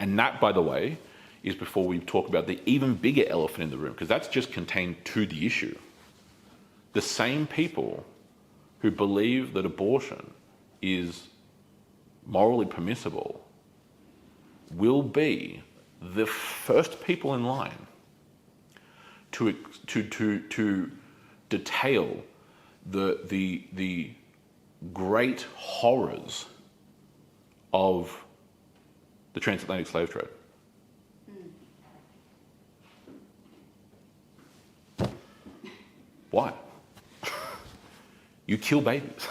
And that, by the way, is before we talk about the even bigger elephant in the room, because that's just contained to the issue. The same people who believe that abortion is morally permissible will be the first people in line to detail the great horrors of the transatlantic slave trade. Why? You kill babies.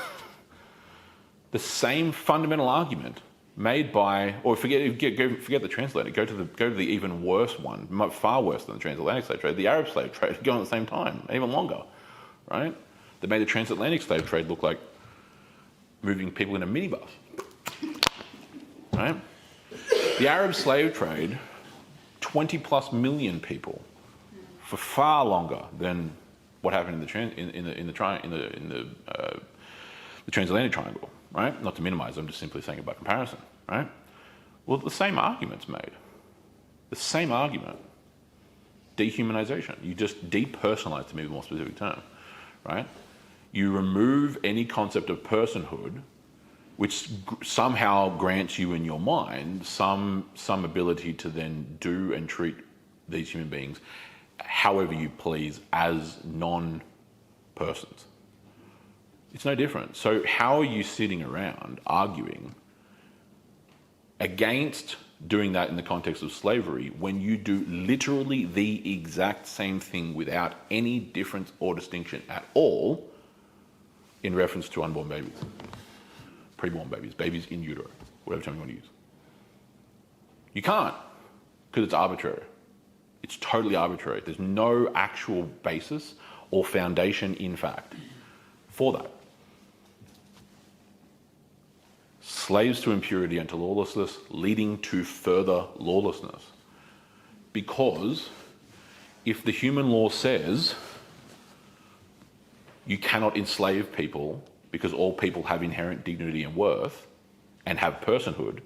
The same fundamental argument made by, or forget the transatlantic, go to the even worse one, far worse than the transatlantic slave trade, the Arab slave trade, going at the same time, even longer, right? They made the transatlantic slave trade look like moving people in a minibus, right? The Arab slave trade, 20 plus million people, for far longer than what happened in the transatlantic triangle, right? Not to minimise, I'm just simply saying it by comparison, right? Well, the same argument's made. The same argument. Dehumanisation. You just depersonalise, to maybe a more specific term, right? You remove any concept of personhood, which somehow grants you in your mind some ability to then do and treat these human beings however you please as non-persons. It's no different. So how are you sitting around arguing against doing that in the context of slavery when you do literally the exact same thing without any difference or distinction at all in reference to unborn babies, preborn babies, babies in utero, whatever term you want to use? You can't, because it's arbitrary. It's totally arbitrary. There's no actual basis or foundation in fact for that. Slaves to impurity and to lawlessness, leading to further lawlessness. Because if the human law says you cannot enslave people because all people have inherent dignity and worth and have personhood,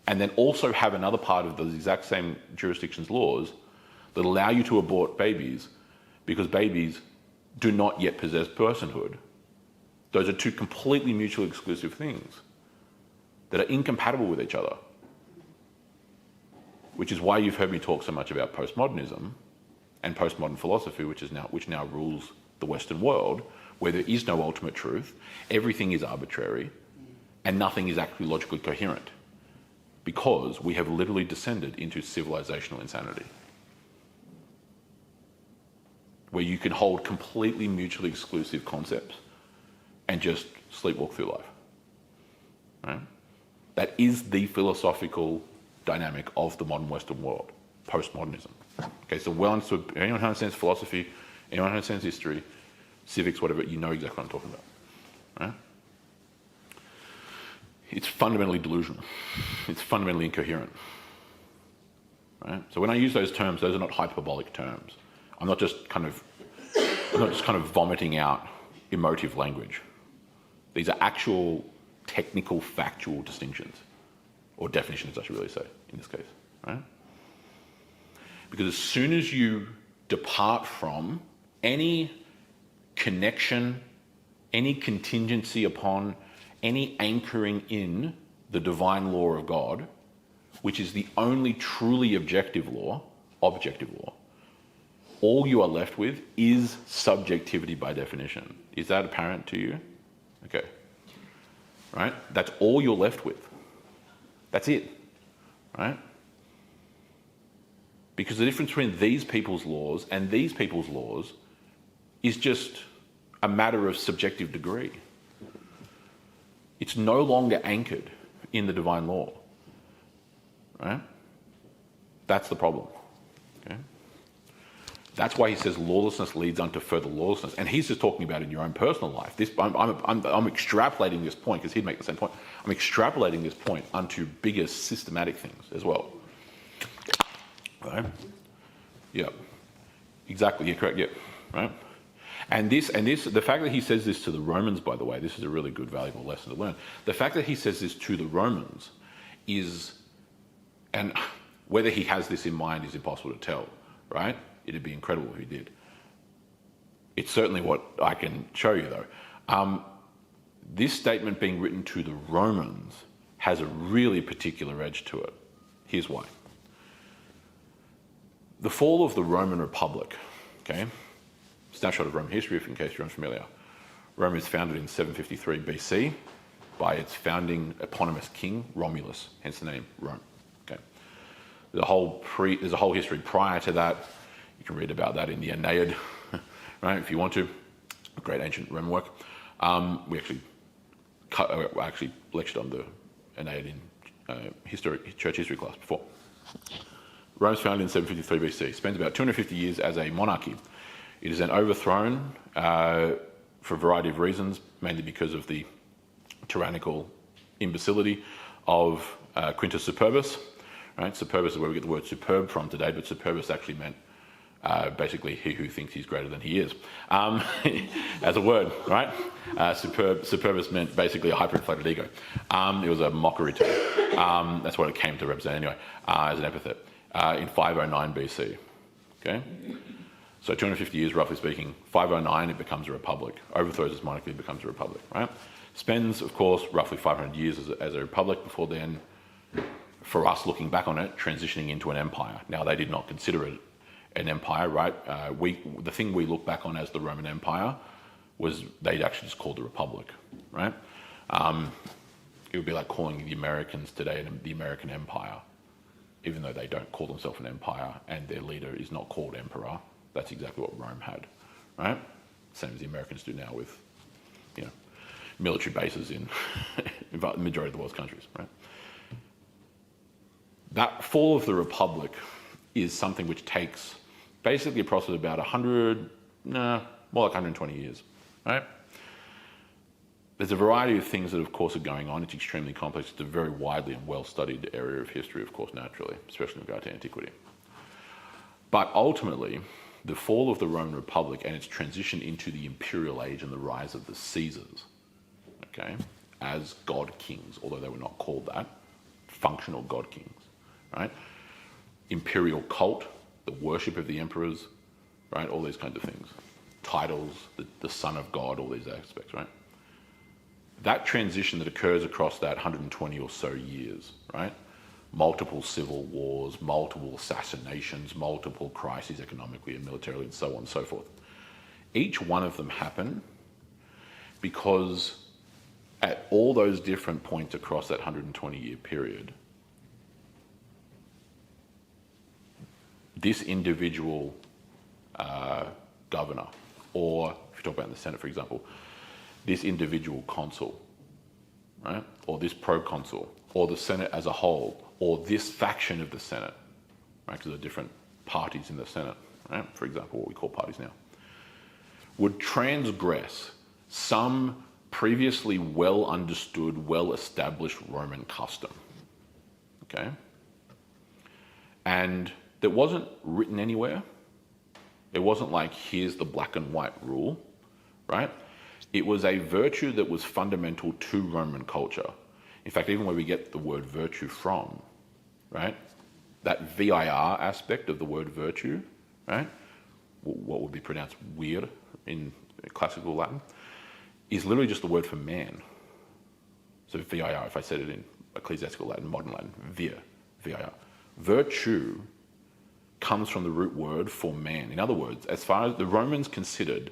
and then also have another part of those exact same jurisdiction's laws that allow you to abort babies because babies do not yet possess personhood. Those are two completely mutually exclusive things that are incompatible with each other, which is why you've heard me talk so much about postmodernism and postmodern philosophy, which now rules the Western world, where there is no ultimate truth, everything is arbitrary, and nothing is actually logically coherent, because we have literally descended into civilizational insanity, where you can hold completely mutually exclusive concepts and just sleepwalk through life. Right? That is the philosophical dynamic of the modern Western world, postmodernism. Okay, so well understood. Anyone who understands philosophy, anyone who understands history, civics, whatever, you know exactly what I'm talking about. Right? It's fundamentally delusional. It's fundamentally incoherent. Right? So when I use those terms, those are not hyperbolic terms. I'm not just kind of vomiting out emotive language. These are actual technical, factual distinctions, or definitions, I should really say, in this case. Right? Because as soon as you depart from any connection, any contingency upon, any anchoring in the divine law of God, which is the only truly objective law, all you are left with is subjectivity by definition. Is that apparent to you? Okay. Right? That's all you're left with. That's it. Right? Because the difference between these people's laws and these people's laws is just a matter of subjective degree. It's no longer anchored in the divine law. Right? That's the problem. Okay? That's why he says lawlessness leads unto further lawlessness. And he's just talking about in your own personal life. I'm extrapolating this point, because he'd make the same point. I'm extrapolating this point onto bigger systematic things as well. Right? Yeah. Exactly. You're correct. Yeah. Right? And this, the fact that he says this to the Romans, by the way, this is a really good, valuable lesson to learn. The fact that he says this to the Romans is, and whether he has this in mind is impossible to tell, right? It'd be incredible if he did. It's certainly what I can show you, though. This statement being written to the Romans has a really particular edge to it. Here's why. The fall of the Roman Republic, okay? Snapshot of Roman history, in case you're unfamiliar. Rome is founded in 753 BC by its founding eponymous king, Romulus, hence the name Rome. Okay. There's a whole history prior to that. You can read about that in the Aeneid, right, if you want to. Great ancient Roman work. We actually lectured on the Aeneid in church history class before. Rome's founded in 753 BC. Spends about 250 years as a monarchy. It is then overthrown for a variety of reasons, mainly because of the tyrannical imbecility of Quintus Superbus. Right? Superbus is where we get the word superb from today, but Superbus actually meant basically he who thinks he's greater than he is, as a word, right? Superbus meant basically a hyperinflated ego. It was a mockery term. That's what it came to represent anyway, as an epithet, in 509 BC. Okay? So 250 years, roughly speaking. 509, it becomes a republic. Overthrows its monarchy, it becomes a republic, right? Spends, of course, roughly 500 years as a republic before then, for us looking back on it, transitioning into an empire. Now, they did not consider it an empire, right? The thing we look back on as the Roman Empire was they'd actually just called it a republic, right? It would be like calling the Americans today the American Empire, even though they don't call themselves an empire and their leader is not called emperor. That's exactly what Rome had, right? Same as the Americans do now with, military bases in the majority of the world's countries, right? That fall of the Republic is something which takes basically approximately about 120 years, right? There's a variety of things that, of course, are going on. It's extremely complex. It's a very widely and well-studied area of history, of course, naturally, especially in regard to antiquity. But ultimately, the fall of the Roman Republic and its transition into the imperial age and the rise of the Caesars, okay, as god kings, although they were not called that, functional god kings, right? Imperial cult, the worship of the emperors, right? All these kinds of things. Titles, the son of God, all these aspects, right? That transition that occurs across that 120 or so years, right? Multiple civil wars, multiple assassinations, multiple crises economically and militarily, and so on and so forth. Each one of them happen because at all those different points across that 120-year period, this individual governor, or if you talk about in the Senate, for example, this individual consul, right, or this proconsul, or the Senate as a whole, or this faction of the Senate, right, because there are different parties in the Senate, right, for example, what we call parties now, would transgress some previously well understood, well established Roman custom, okay? And that wasn't written anywhere. It wasn't like, here's the black and white rule, right? It was a virtue that was fundamental to Roman culture. In fact, even where we get the word virtue from, right? That VIR aspect of the word virtue, right? What would be pronounced vir in classical Latin, is literally just the word for man. So VIR, if I said it in ecclesiastical Latin, modern Latin, vir, VIR. Virtue comes from the root word for man. In other words, as far as the Romans considered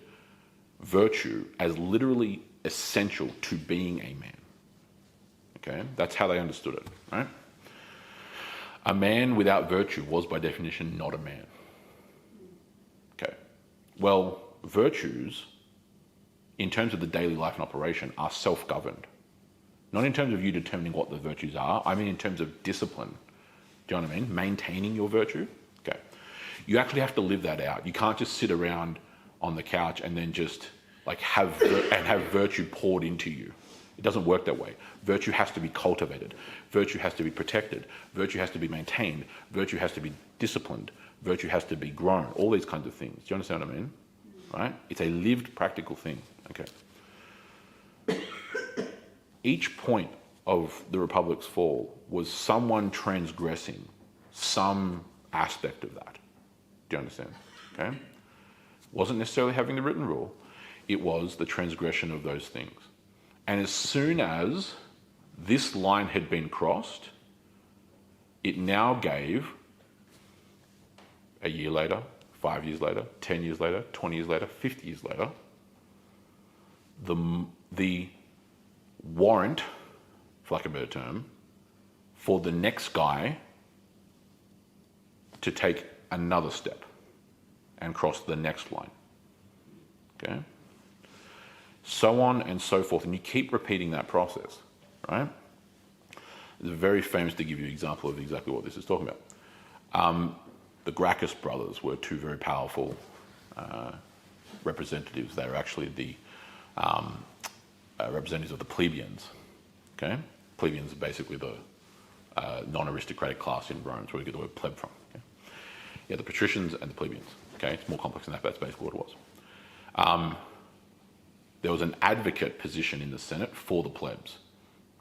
virtue as literally essential to being a man. Okay, that's how they understood it, right? A man without virtue was by definition not a man. Okay, well, virtues, in terms of the daily life and operation, are self-governed. Not in terms of you determining what the virtues are, I mean in terms of discipline. Do you know what I mean? Maintaining your virtue. Okay, you actually have to live that out. You can't just sit around on the couch and then just like have virtue poured into you. It doesn't work that way. Virtue has to be cultivated. Virtue has to be protected. Virtue has to be maintained. Virtue has to be disciplined. Virtue has to be grown. All these kinds of things. Do you understand what I mean? Right? It's a lived, practical thing. Okay. Each point of the Republic's fall was someone transgressing some aspect of that. Do you understand? Okay? Wasn't necessarily having the written rule. It was the transgression of those things. And as soon as this line had been crossed, it now gave, a year later, 5 years later, 10 years later, 20 years later, 50 years later, the warrant, for lack of a better term, for the next guy to take another step and cross the next line. Okay? So on and so forth. And you keep repeating that process, right? It's very famous to give you an example of exactly what this is talking about. The Gracchus brothers were two very powerful representatives. They were actually the representatives of the plebeians. Okay? Plebeians are basically the non-aristocratic class in Rome. That's where we get the word pleb from. Okay? Yeah, the patricians and the plebeians. Okay? It's more complex than that, but that's basically what it was. There was an advocate position in the Senate for the plebs,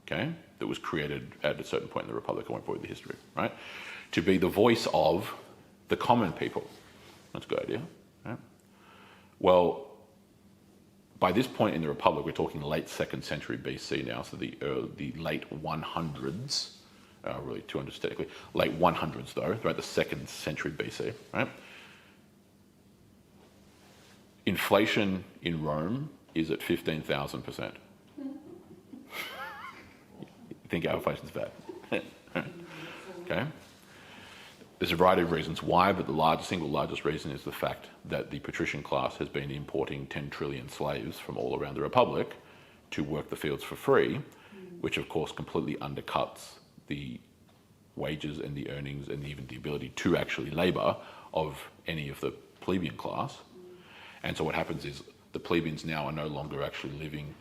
okay, that was created at a certain point in the Republic. I won't bore you with the history, right? To be the voice of the common people. That's a good idea, right? Well, by this point in the Republic, we're talking late 2nd century BC now, so the late 100s, really 200s technically, late 100s though, right, the 2nd century BC, right? Inflation in Rome is at 15,000%. You think our inflation's bad? Okay. There's a variety of reasons why, but the single largest reason is the fact that the patrician class has been importing 10 trillion slaves from all around the Republic to work the fields for free, which of course completely undercuts the wages and the earnings and even the ability to actually labour of any of the plebeian class. And so what happens is the plebeians now are no longer actually living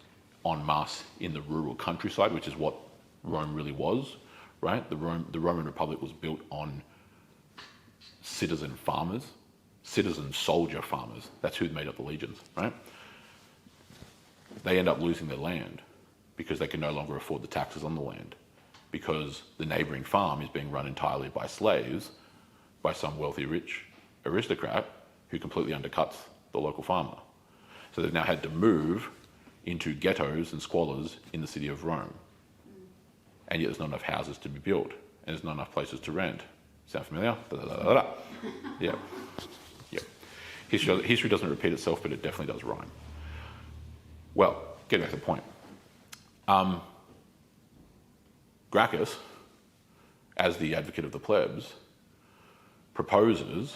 en masse in the rural countryside, which is what Rome really was, right? The Roman Republic was built on citizen farmers, citizen soldier farmers. That's who made up the legions, right? They end up losing their land because they can no longer afford the taxes on the land. because the neighbouring farm is being run entirely by slaves by some wealthy rich aristocrat who completely undercuts the local farmer. So they've now had to move into ghettos and squalors in the city of Rome. And yet there's not enough houses to be built, and there's not enough places to rent. Sound familiar? Da, da, da, da, da. Yeah. Yeah. History doesn't repeat itself, but it definitely does rhyme. Well, getting back to the point. Gracchus, as the advocate of the plebs, proposes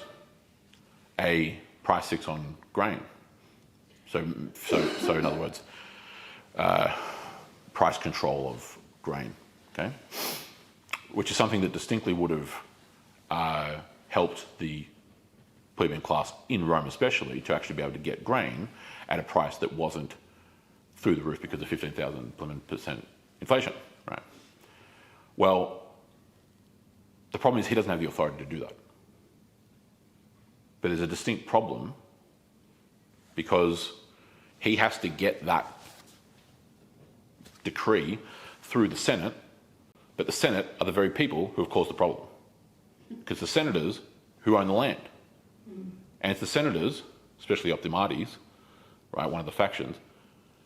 a price fix on grain. So in other words, price control of grain, okay? Which is something that distinctly would have helped the plebeian class in Rome especially to actually be able to get grain at a price that wasn't through the roof because of 15,000% inflation, right? Well, the problem is he doesn't have the authority to do that. But there's a distinct problem because he has to get that decree through the Senate, but the Senate are the very people who have caused the problem. Because the senators who own the land. And it's the senators, especially Optimates, right, one of the factions,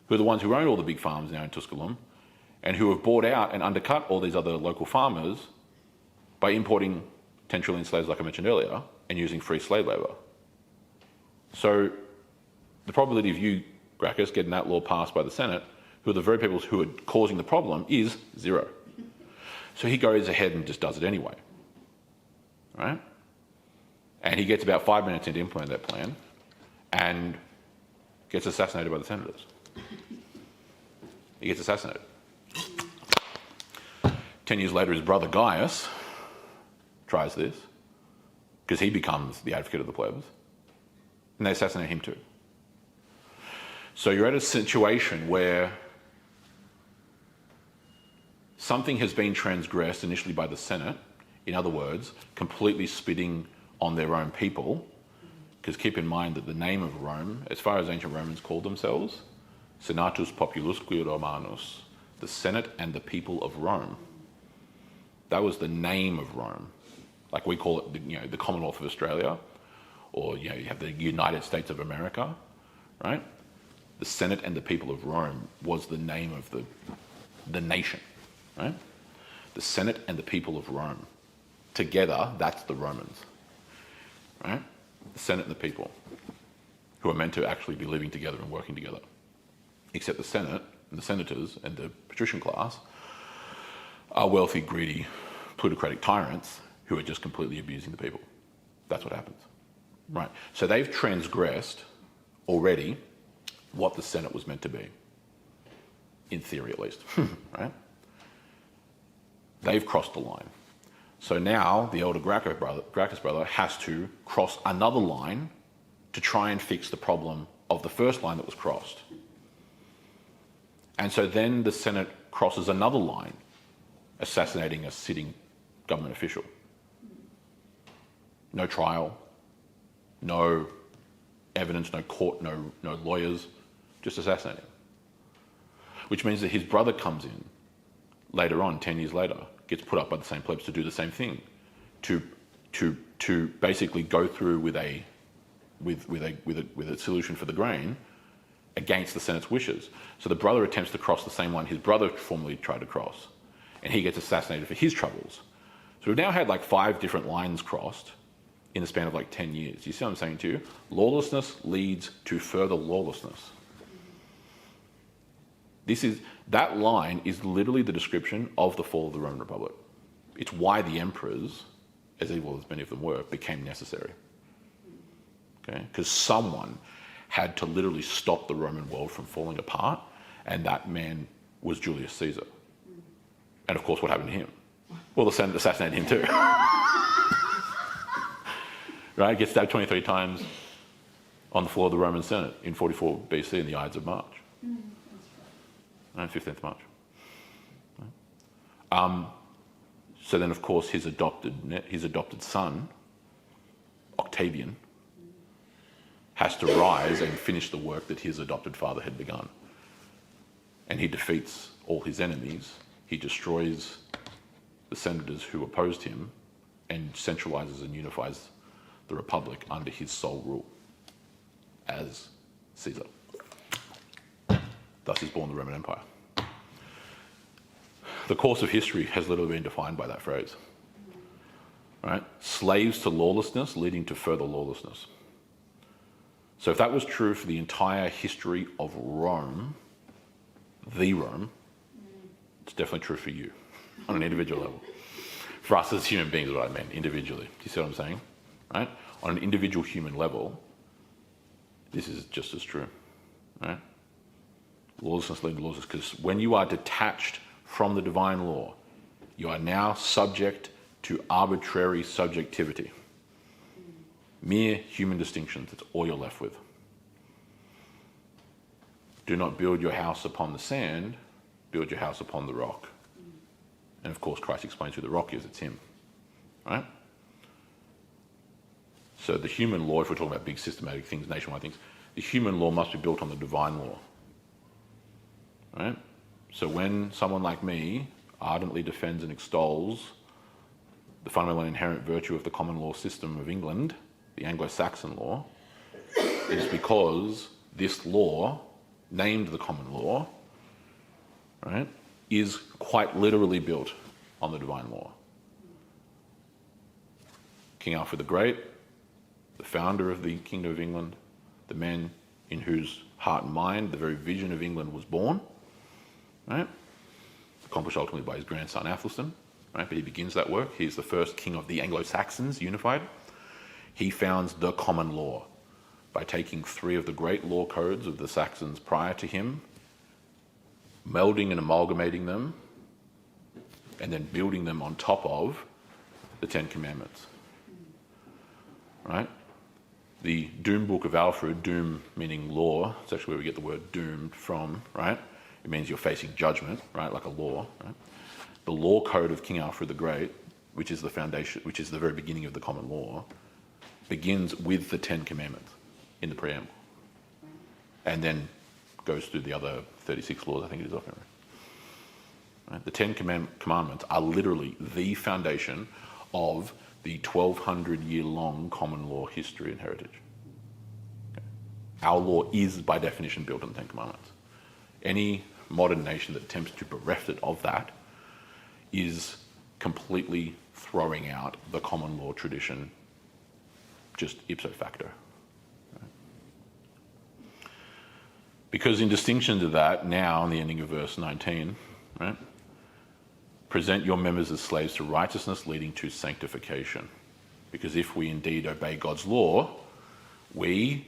who are the ones who own all the big farms now in Tusculum and who have bought out and undercut all these other local farmers by importing 10 trillion slaves, like I mentioned earlier, and using free slave labour. So the probability of you, Gracchus, getting that law passed by the Senate, who are the very people who are causing the problem, is 0. So he goes ahead and just does it anyway. Right? And he gets about 5 minutes in to implement that plan and gets assassinated by the senators. He gets assassinated. 10 years later, his brother Gaius tries this because he becomes the advocate of the plebs, and they assassinate him too. So you're at a situation where something has been transgressed initially by the Senate, in other words, completely spitting on their own people, because keep in mind that the name of Rome, as far as ancient Romans called themselves, Senatus Populusque Romanus, the Senate and the people of Rome. That was the name of Rome. Like we call it, the Commonwealth of Australia, or you have the United States of America, right? The Senate and the people of Rome was the name of the nation, right? The Senate and the people of Rome. Together, that's the Romans, right? The Senate and the people, who are meant to actually be living together and working together. Except the Senate and the senators and the patrician class are wealthy, greedy, plutocratic tyrants who are just completely abusing the people. That's what happens, right? So they've transgressed already what the Senate was meant to be, in theory at least, right? They've crossed the line. So now the elder Gracchus brother has to cross another line to try and fix the problem of the first line that was crossed. And so then the Senate crosses another line, assassinating a sitting government official. No trial, no evidence, no court, no lawyers, just assassinating. Which means that his brother comes in later on, 10 years later, gets put up by the same plebs to do the same thing, to basically go through with a solution for the grain against the Senate's wishes. So the brother attempts to cross the same one his brother formerly tried to cross, and he gets assassinated for his troubles. So we've now had like 5 different lines crossed in the span of like 10 years. You see what I'm saying to you? Lawlessness leads to further lawlessness. That line is literally the description of the fall of the Roman Republic. It's why the emperors, as evil as many of them were, became necessary. Okay? Because someone had to literally stop the Roman world from falling apart, and that man was Julius Caesar. And of course, what happened to him? Well, the Senate assassinated him too. Right? Gets stabbed 23 times on the floor of the Roman Senate in 44 BC in the Ides of March. 15th March. So then, of course, his adopted son, Octavian, has to rise and finish the work that his adopted father had begun. And he defeats all his enemies. He destroys the senators who opposed him and centralizes and unifies the republic under his sole rule as Caesar. Thus is born the Roman Empire. The course of history has literally been defined by that phrase. Right? Slaves to lawlessness leading to further lawlessness. So if that was true for the entire history of Rome, the Rome, it's definitely true for you on an individual level. For us as human beings is what I mean, individually. Do you see what I'm saying? Right? On an individual human level, this is just as true. Right? Lawlessness leading to lawlessness, because when you are detached from the divine law, you are now subject to arbitrary subjectivity. Mere human distinctions, that's all you're left with. Do not build your house upon the sand, build your house upon the rock. And of course, Christ explains who the rock is, it's him. Right? So the human law, if we're talking about big systematic things, nationwide things, the human law must be built on the divine law. Right? So when someone like me ardently defends and extols the fundamental and inherent virtue of the common law system of England, the Anglo-Saxon law, is because this law, named the common law, right, is quite literally built on the divine law. King Alfred the Great, the founder of the Kingdom of England, the man in whose heart and mind the very vision of England was born, right? Accomplished ultimately by his grandson Athelstan, right? But he begins that work. He's the first king of the Anglo-Saxons, unified. He founds the common law by taking 3 of the great law codes of the Saxons prior to him, melding and amalgamating them, and then building them on top of the 10 Commandments. Right? The Doom Book of Alfred, doom meaning law, it's actually where we get the word doomed from, right? It means you're facing judgment, right, like a law. Right? The law code of King Alfred the Great, which is the foundation, which is the very beginning of the common law, begins with the 10 Commandments in the preamble, and then goes through the other 36 laws, I think it is off memory. Right? The 10 Commandments are literally the foundation of the 1,200-year-long common law history and heritage. Okay. Our law is, by definition, built on the 10 Commandments. Any modern nation that attempts to bereft it of that is completely throwing out the common law tradition just ipso facto. Right? Because in distinction to that, now, in the ending of verse 19, right, present your members as slaves to righteousness leading to sanctification. Because if we indeed obey God's law, we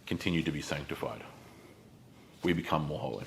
continue to be sanctified. We become more holy.